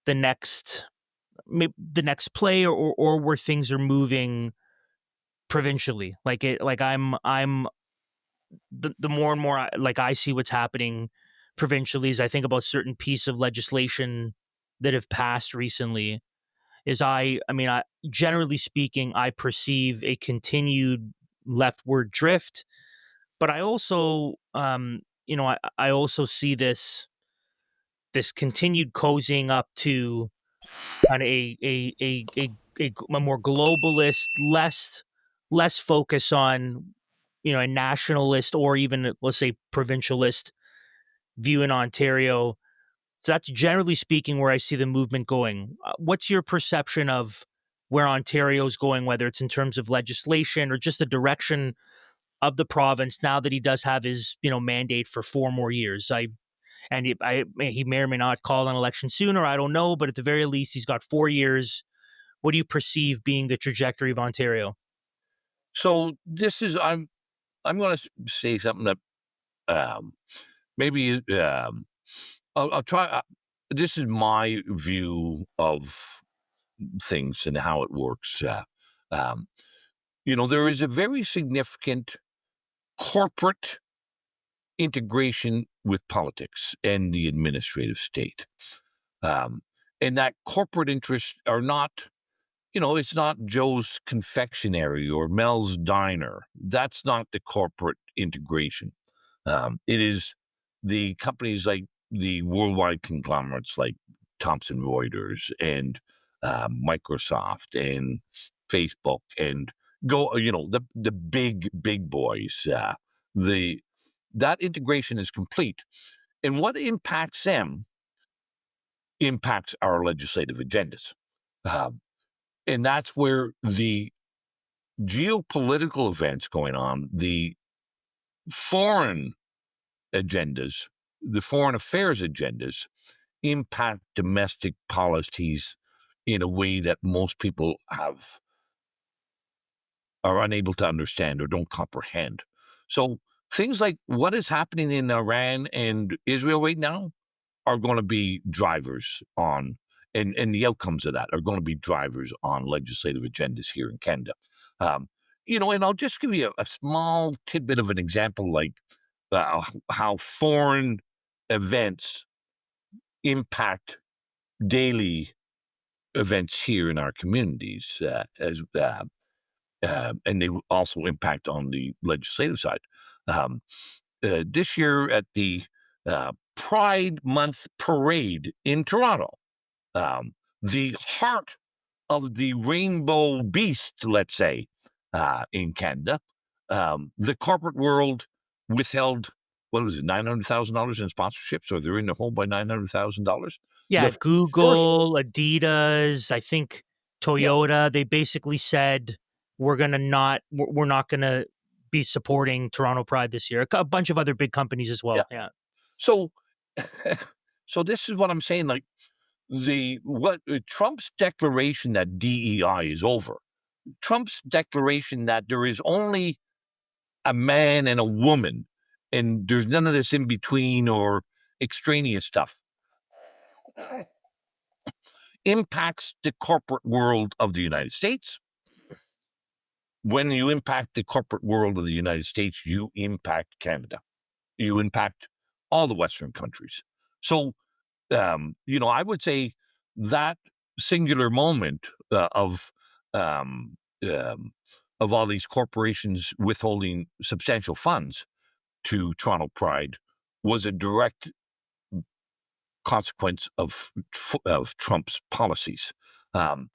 the next play, or where things are moving provincially? I'm the more and more I see what's happening provincially, as I think about certain piece of legislation that have passed recently, is I generally speaking, I perceive a continued leftward drift, but I also I also see this continued cozying up to kind of a more globalist, less focus on a nationalist or even, let's say, provincialist view in Ontario. So that's generally speaking where I see the movement going. What's your perception of where Ontario's going, whether it's in terms of legislation or just the direction of the province now that he does have his mandate for 4 more years? He may or may not call an election sooner. I don't know, but at the very least, he's got 4 years. What do you perceive being the trajectory of Ontario? So this is I'm going to say something that maybe I'll try. This is my view of things and how it works. There is a very significant corporate integration with politics and the administrative state. And that corporate interests are not, it's not Joe's Confectionery or Mel's Diner. That's not the corporate integration. It is the companies like the worldwide conglomerates like Thomson Reuters and Microsoft and Facebook and the big boys. That integration is complete, and what impacts them impacts our legislative agendas, and that's where the geopolitical events going on, the foreign agendas, the foreign affairs agendas impact domestic policies in a way that most people are unable to understand or don't comprehend. So things like what is happening in Iran and Israel right now are going to be drivers on, and the outcomes of that are going to be drivers on legislative agendas here in Canada. And I'll just give you a small tidbit of an example, like how foreign events impact daily events here in our communities, and they also impact on the legislative side. This year at the Pride Month Parade in Toronto, the heart of the rainbow beast, let's say, in Canada, the corporate world withheld, what was it, $900,000 in sponsorships, or they're in the hole by $900,000. Yeah, The Google, Adidas, I think Toyota, they basically said we're not gonna be supporting Toronto Pride this year. A bunch of other big companies as well. Yeah. So, so this is what I'm saying. Like Trump's declaration that DEI is over, Trump's declaration that there is only a man and a woman, and there's none of this in between or extraneous stuff, impacts the corporate world of the United States. When you impact the corporate world of the United States, you impact Canada. You impact all the Western countries. So, I would say that singular moment of all these corporations withholding substantial funds to Toronto Pride was a direct consequence of Trump's policies. And,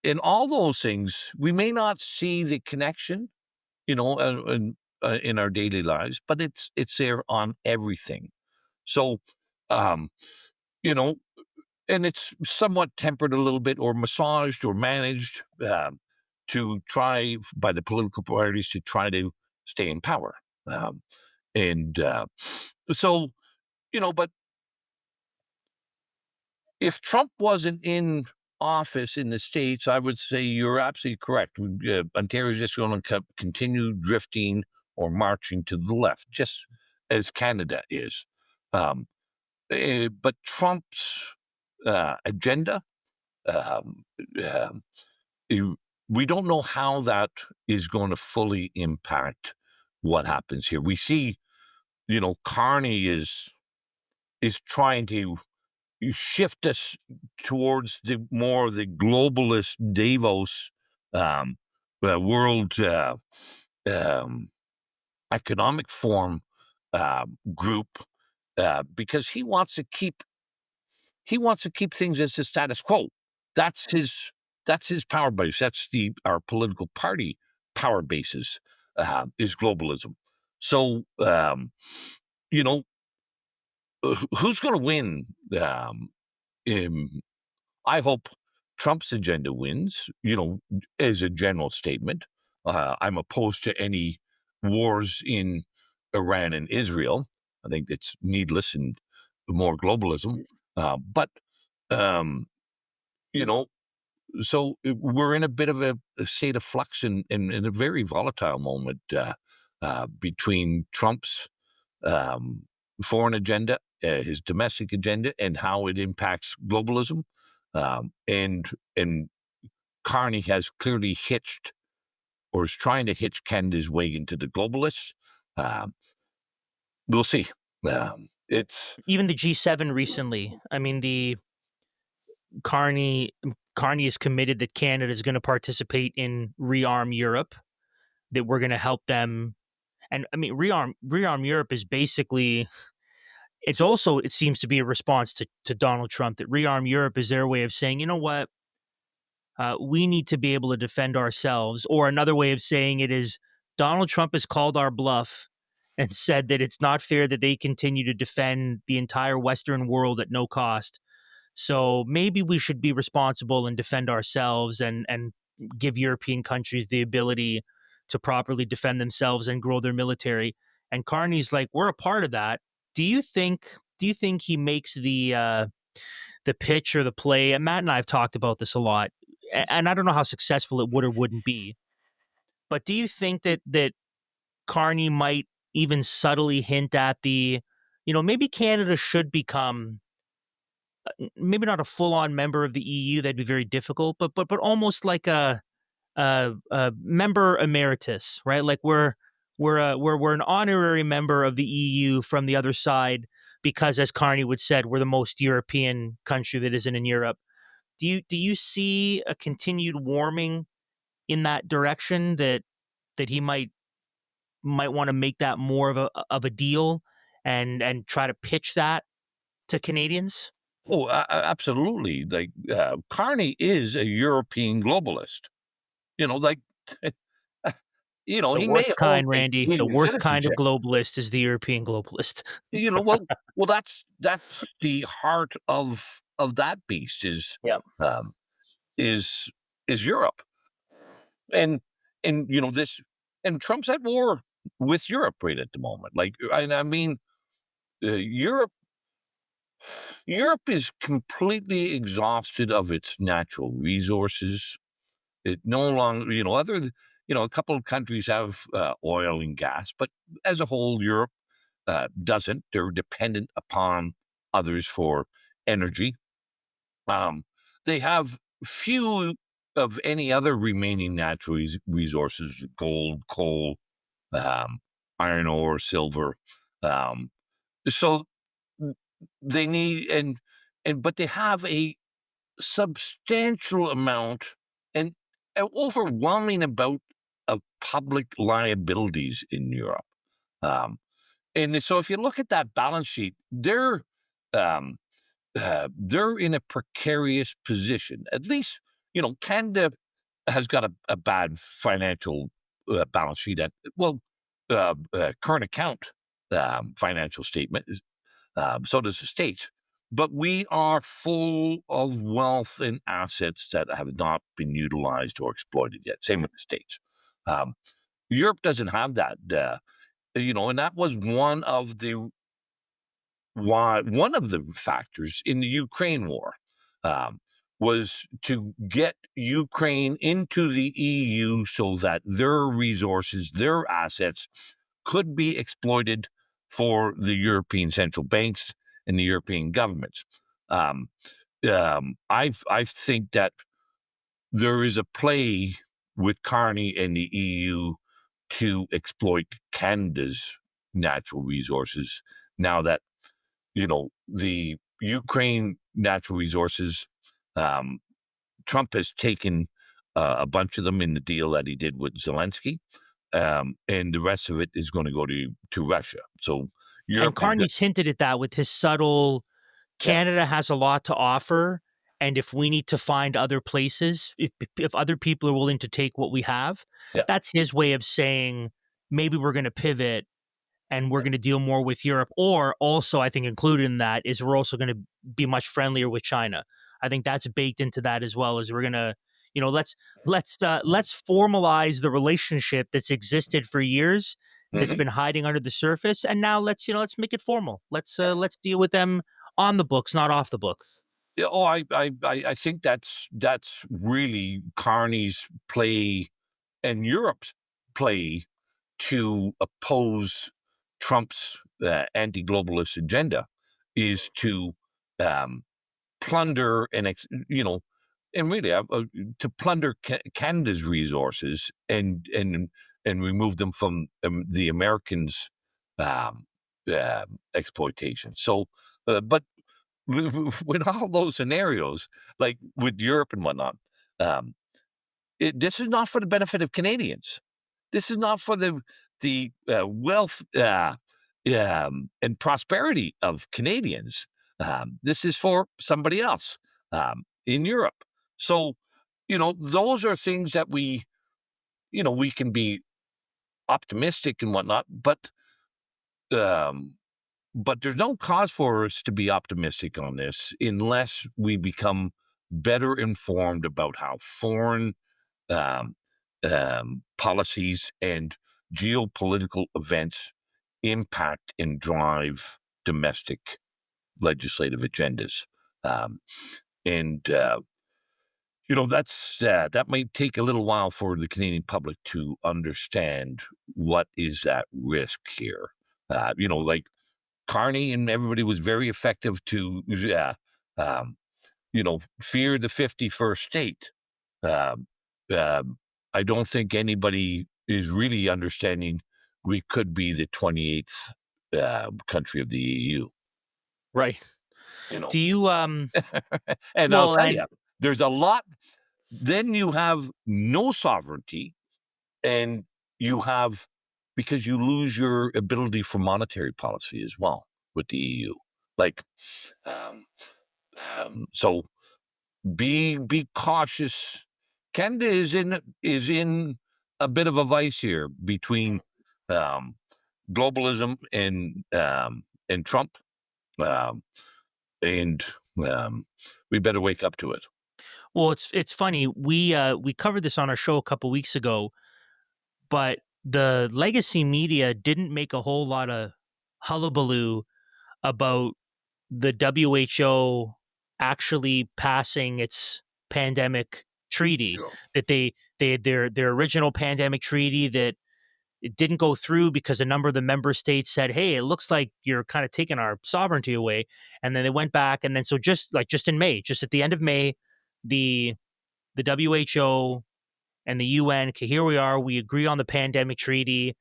in all those things, we may not see the connection, in our daily lives, but it's there on everything. So, and it's somewhat tempered a little bit or massaged or managed to try by the political parties to try to stay in power. And so, but if Trump wasn't in office in the States, I would say you're absolutely correct. Ontario is just going to continue drifting or marching to the left, just as Canada is. But Trump's agenda, um, um, we don't know how that is going to fully impact what happens here. We see, Carney is trying to shift us towards more of the globalist Davos World um, Economic Forum group because he wants to keep things as the status quo. That's his power base. That's our political party power basis is globalism. So who's going to win? I hope Trump's agenda wins, as a general statement. I'm opposed to any wars in Iran and Israel. I think it's needless and more globalism. But, so we're in a bit of a state of flux and in a very volatile moment between Trump's foreign agenda, his domestic agenda, and how it impacts globalism. And Carney has clearly hitched, or is trying to hitch Canada's way into the globalists. We'll see. It's even the G7 recently. I mean, the Carney is committed that Canada is going to participate in Rearm Europe, that we're going to help them. And I mean, Rearm Europe is basically, it seems to be a response to Donald Trump, that Rearm Europe is their way of saying, you know what, we need to be able to defend ourselves. Or another way of saying it is, Donald Trump has called our bluff and said that it's not fair that they continue to defend the entire Western world at no cost. So maybe we should be responsible and defend ourselves and give European countries the ability to properly defend themselves and grow their military. And Carney's like, we're a part of that. Do you think he makes the pitch or the play? And Matt and I have talked about this a lot, and I don't know how successful it would or wouldn't be. But do you think that Carney might even subtly hint at maybe Canada should become, maybe not a full-on member of the EU, that'd be very difficult, but almost like a member emeritus, right? Like we're an honorary member of the EU from the other side, because, as Carney would said, we're the most European country that isn't in Europe. Do you see a continued warming in that direction, that he might want to make that more of a deal and try to pitch that to Canadians? Oh, absolutely. Like Carney is a European globalist. Like The he may worst kind, hold a Randy. The Canadian worst kind of citizenship. globalist is the European globalist. Well, that's the heart of that beast is Yeah. is Europe, and this, and Trump's at war with Europe right at the moment. Like, I mean, Europe is completely exhausted of its natural resources. It no longer, a couple of countries have oil and gas, but as a whole, Europe doesn't. They're dependent upon others for energy. They have few of any other remaining natural resources: gold, coal, iron ore, silver. So they need, but they have a substantial amount and an overwhelming amount of public liabilities in Europe. And so if you look at that balance sheet, they're in a precarious position. At least, Canada has got a bad financial balance sheet current account financial statement. So does the States. but we are full of wealth and assets that have not been utilized or exploited yet. Same with the States. Europe doesn't have that, and that was one of the factors in the Ukraine war, was to get Ukraine into the EU so that their resources, their assets, could be exploited for the European central banks and the European governments. I think that there is a play with Carney and the EU to exploit Canada's natural resources now that the Ukraine natural resources. Trump has taken a bunch of them in the deal that he did with Zelensky, and the rest of it is going to go to Russia. So Europe, and Carney's hinted at that with his subtle. Canada has a lot to offer, and if we need to find other places, if other people are willing to take what we have, that's his way of saying maybe we're going to pivot and we're going to deal more with Europe. Or also, I think included in that is we're also going to be much friendlier with China. I think that's baked into that as well. Is we're going to, let's formalize the relationship that's existed for years, that's been hiding under the surface, and now let's make it formal. Let's deal with them on the books, not off the books. Oh, I think that's really Carney's play and Europe's play to oppose Trump's anti-globalist agenda, is to plunder and really to plunder Canada's resources and remove them from the Americans' exploitation. So, but with all those scenarios, like with Europe and whatnot, this is not for the benefit of Canadians. This is not for the wealth and prosperity of Canadians. This is for somebody else in Europe. So, those are things that we can be optimistic and whatnot, but there's no cause for us to be optimistic on this unless we become better informed about how foreign policies and geopolitical events impact and drive domestic legislative agendas. That might take a little while for the Canadian public to understand what is at risk here. Like Carney and everybody was very effective to, fear the 51st state. I don't think anybody is really understanding we could be the 28th country of the EU. Right. Do you and I'll tell you, there's a lot. Then you have no sovereignty, and you have, because you lose your ability for monetary policy as well with the EU. Like, so be cautious. Canada is in a bit of a vice here between globalism and Trump, and we better wake up to it. Well, it's funny. We covered this on our show a couple weeks ago, but the legacy media didn't make a whole lot of hullabaloo about the WHO actually passing its pandemic treaty. That they had their original pandemic treaty that it didn't go through because a number of the member states said, "Hey, it looks like you're kind of taking our sovereignty away," and then they went back, and then so just in May, just at the end of May, the WHO and the UN, okay, here we are, we agree on the pandemic treaty.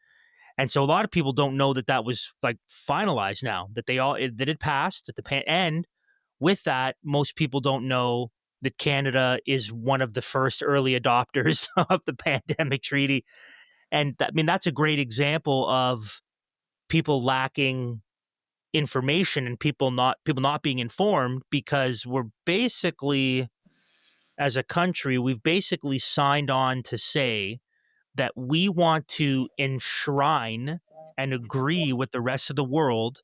And so a lot of people don't know that was like finalized now, that that it passed at the end. With that, most people don't know that Canada is one of the first early adopters of the pandemic treaty. And that's a great example of people lacking information and people not being informed, because we're basically, as a country, we've basically signed on to say that we want to enshrine and agree with the rest of the world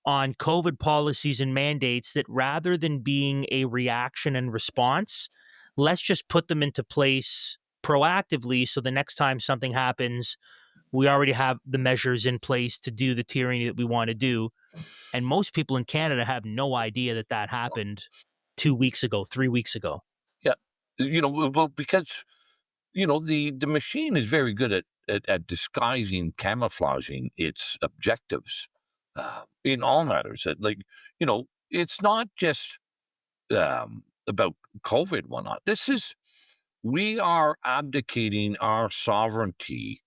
on COVID policies and mandates that rather than being a reaction and response, let's just put them into place proactively so the next time something happens, we already have the measures in place to do the tyranny that we want to do. And most people in Canada have no idea that that happened 2 weeks ago, 3 weeks ago. Yeah. Well, because, the machine is very good at disguising, camouflaging its objectives in all matters. It's not just about COVID, whatnot. We are abdicating our sovereignty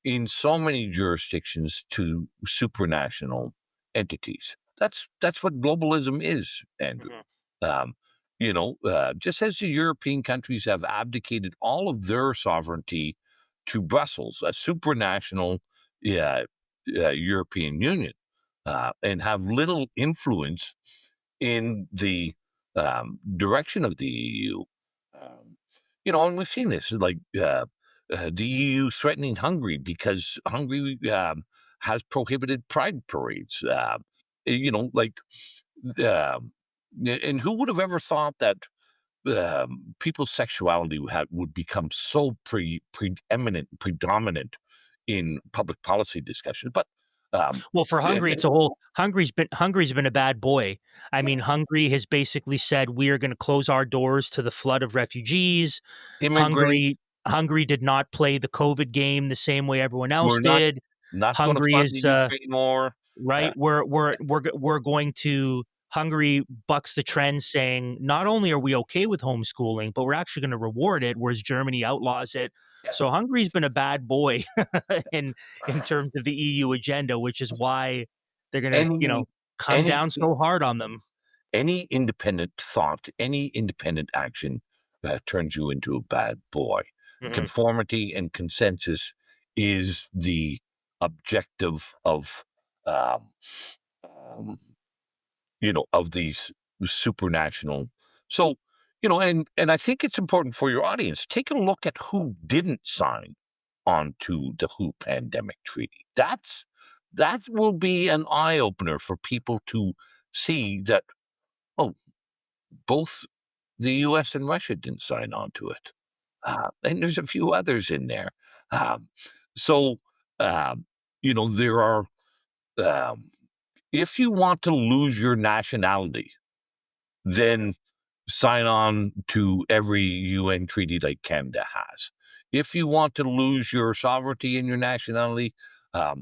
in so many jurisdictions to supranational entities. That's what globalism is, Andrew. Just as the European countries have abdicated all of their sovereignty to Brussels, a supranational European Union, and have little influence in the direction of the EU. And we've seen this, like the EU threatening Hungary because Hungary has prohibited pride parades. Like, and who would have ever thought that people's sexuality would become so predominant in public policy discussions? But well, for Hungary, it's a whole. Hungary's been a bad boy. I mean, Hungary has basically said we are going to close our doors to the flood of refugees. Hungary did not play the COVID game the same way everyone else did. Not Hungary going to fund the anymore. Right. We're going to. Hungary bucks the trend, saying not only are we okay with homeschooling, but we're actually going to reward it, whereas Germany outlaws it. So Hungary's been a bad boy in terms of the EU agenda, which is why they're going to come down so hard on them. Any independent thought, any independent action turns you into a bad boy. Mm-hmm. Conformity and consensus is the objective of of these supranational. So, and I think it's important for your audience, take a look at who didn't sign on to the WHO pandemic treaty. That will be an eye-opener for people to see that, both the U.S. and Russia didn't sign on to it. And there's a few others in there. There are, if you want to lose your nationality, then sign on to every UN treaty like Canada has. If you want to lose your sovereignty and your nationality, get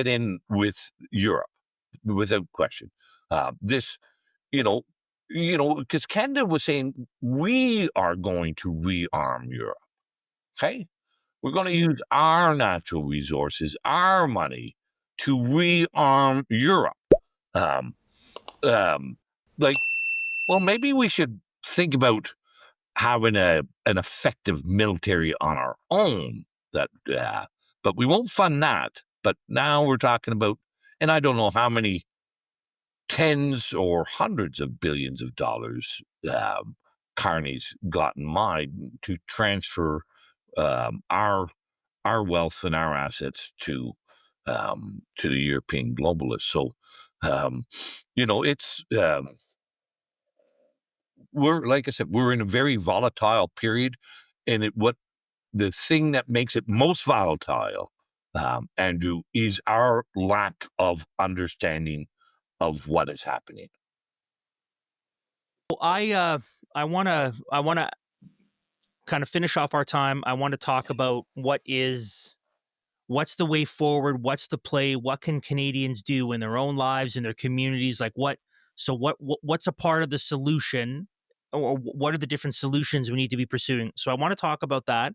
in with Europe without question. Because Canada was saying, we are going to rearm Europe. Okay? We're going to use our natural resources, our money, to rearm Europe. Maybe we should think about having an effective military on our own. But we won't fund that. But now we're talking about, and I don't know how many tens or hundreds of billions of dollars Carney's got in mind to transfer our wealth and our assets to the European globalists. So, it's like I said, we're in a very volatile period, and the thing that makes it most volatile, Andrew, is our lack of understanding of what is happening. Well, I want to kind of finish off our time. I want to talk about what's the way forward, what's the play, what can Canadians do in their own lives, in their communities, what's a part of the solution, or what are the different solutions we need to be pursuing? So I want to talk about that.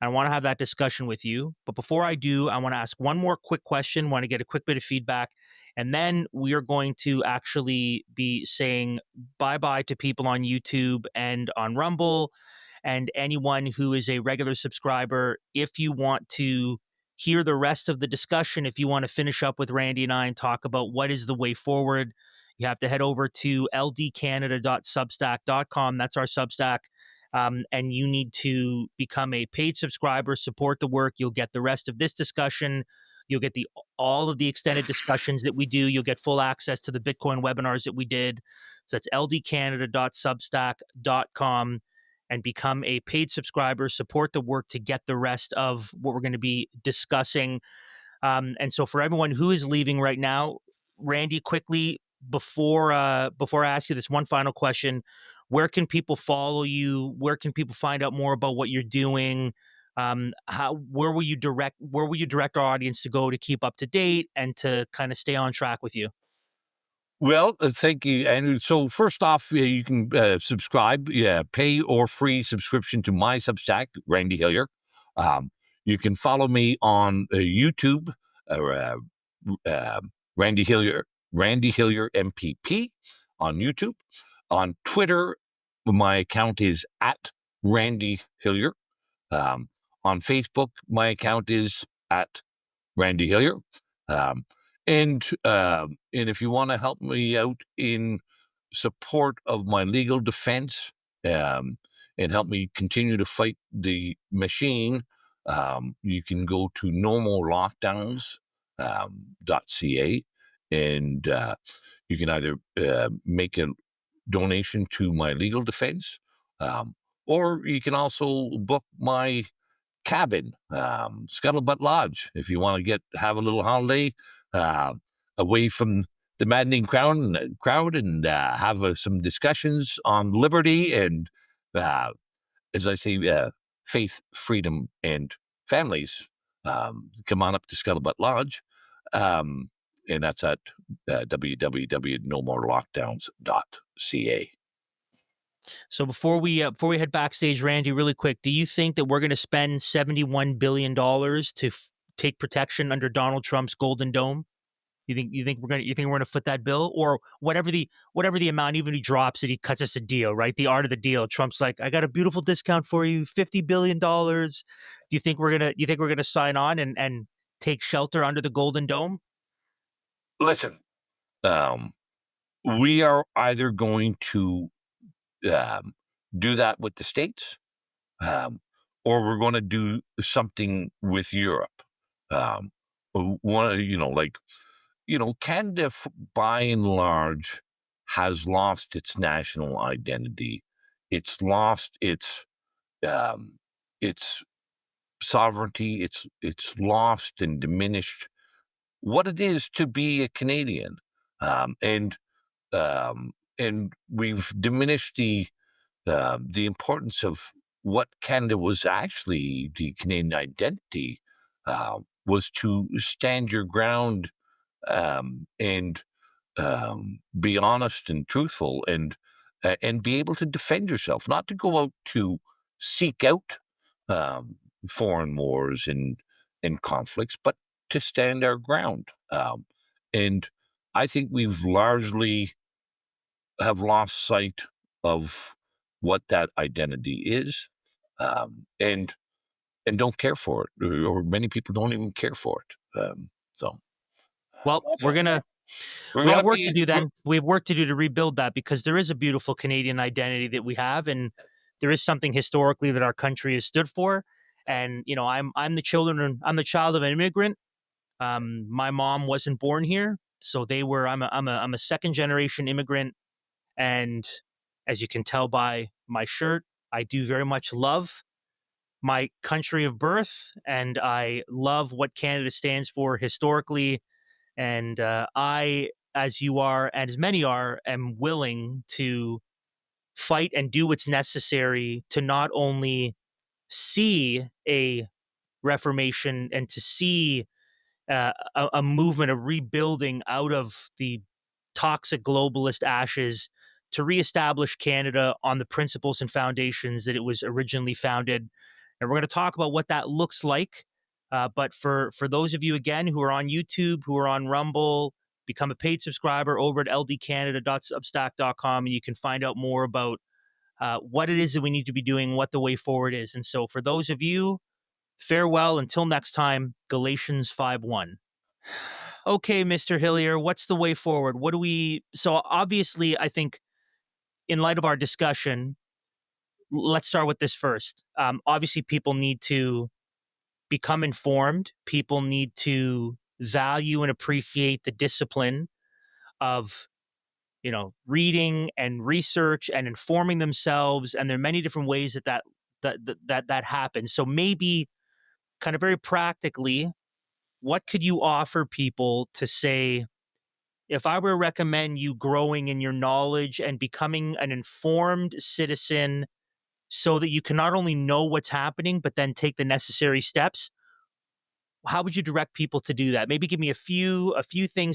I want to have that discussion with you. But before I do, I want to ask one more quick question, want to get a quick bit of feedback. And then we are going to actually be saying bye-bye to people on YouTube and on Rumble and anyone who is a regular subscriber. If you want to hear the rest of the discussion, if you want to finish up with Randy and I and talk about what is the way forward, you have to head over to ldcanada.substack.com. That's our Substack. And you need to become a paid subscriber, support the work. You'll get the rest of this discussion. You'll get all of the extended discussions that we do. You'll get full access to the Bitcoin webinars that we did. So that's ldcanada.substack.com, and become a paid subscriber. Support the work to get the rest of what we're going to be discussing. And so for everyone who is leaving right now, Randy, quickly, before I ask you this one final question, where can people follow you? Where can people find out more about what you're doing? Where will you direct our audience to go to keep up to date and to kind of stay on track with you? Well, thank you, Andrew. So first off, you can subscribe, pay or free subscription to my Substack, Randy Hillier. You can follow me on YouTube, Randy Hillier MPP on YouTube. On Twitter, my account is at Randy Hillier. On Facebook, my account is at Randy Hillier. And if you want to help me out in support of my legal defense, and help me continue to fight the machine, you can go to nomorlockdowns.ca, and you can either make a donation to my legal defense, or you can also book my cabin, Scuttlebutt Lodge, if you want to have a little holiday away from the maddening crowd, and have some discussions on liberty and, as I say, faith, freedom, and families. Come on up to Scuttlebutt Lodge, and that's at www.nomorlockdowns.ca. So before we head backstage, Randy, really quick, do you think that we're going to spend $71 billion to take protection under Donald Trump's Golden Dome? You think we're going to foot that bill, or whatever the amount, even if he drops it, he cuts us a deal, right? The art of the deal. Trump's like, I got a beautiful discount for you, $50 billion. Do you think we're gonna sign on and take shelter under the Golden Dome? Listen, we are either going to do that with the States, or we're going to do something with Europe. Canada, by and large, has lost its national identity. It's lost its sovereignty. It's lost and diminished what it is to be a Canadian, and we've diminished the importance of what Canada was actually. The Canadian identity was to stand your ground, and be honest and truthful, and be able to defend yourself, not to go out to seek out foreign wars and conflicts, but to stand our ground. And I think we've largely have lost sight of what that identity is, and don't care for it, or many people don't even care for it. Well, we have work to do then. We have work to do to rebuild that, because there is a beautiful Canadian identity that we have, and there is something historically that our country has stood for. And I'm the child of an immigrant. My mom wasn't born here, so I'm a second generation immigrant, and as you can tell by my shirt, I do very much love my country of birth, and I love what Canada stands for historically. And I, as you are, and as many are, am willing to fight and do what's necessary to not only see a reformation and to see a movement of rebuilding out of the toxic globalist ashes, to reestablish Canada on the principles and foundations that it was originally founded. And we're going to talk about what that looks like. But for those of you, again, who are on YouTube, who are on Rumble, become a paid subscriber over at ldcanada.substack.com, and you can find out more about what it is that we need to be doing, what the way forward is. And so for those of you, farewell until next time. Galatians 5:1. Okay, Mr. Hillier, what's the way forward? So obviously, I think in light of our discussion, let's start with this first. Obviously, people need to become informed. People need to value and appreciate the discipline of, reading and research and informing themselves. And there are many different ways that happens. So maybe kind of very practically, what could you offer people to say, if I were to recommend you growing in your knowledge and becoming an informed citizen so that you can not only know what's happening, but then take the necessary steps, how would you direct people to do that? Maybe give me a few things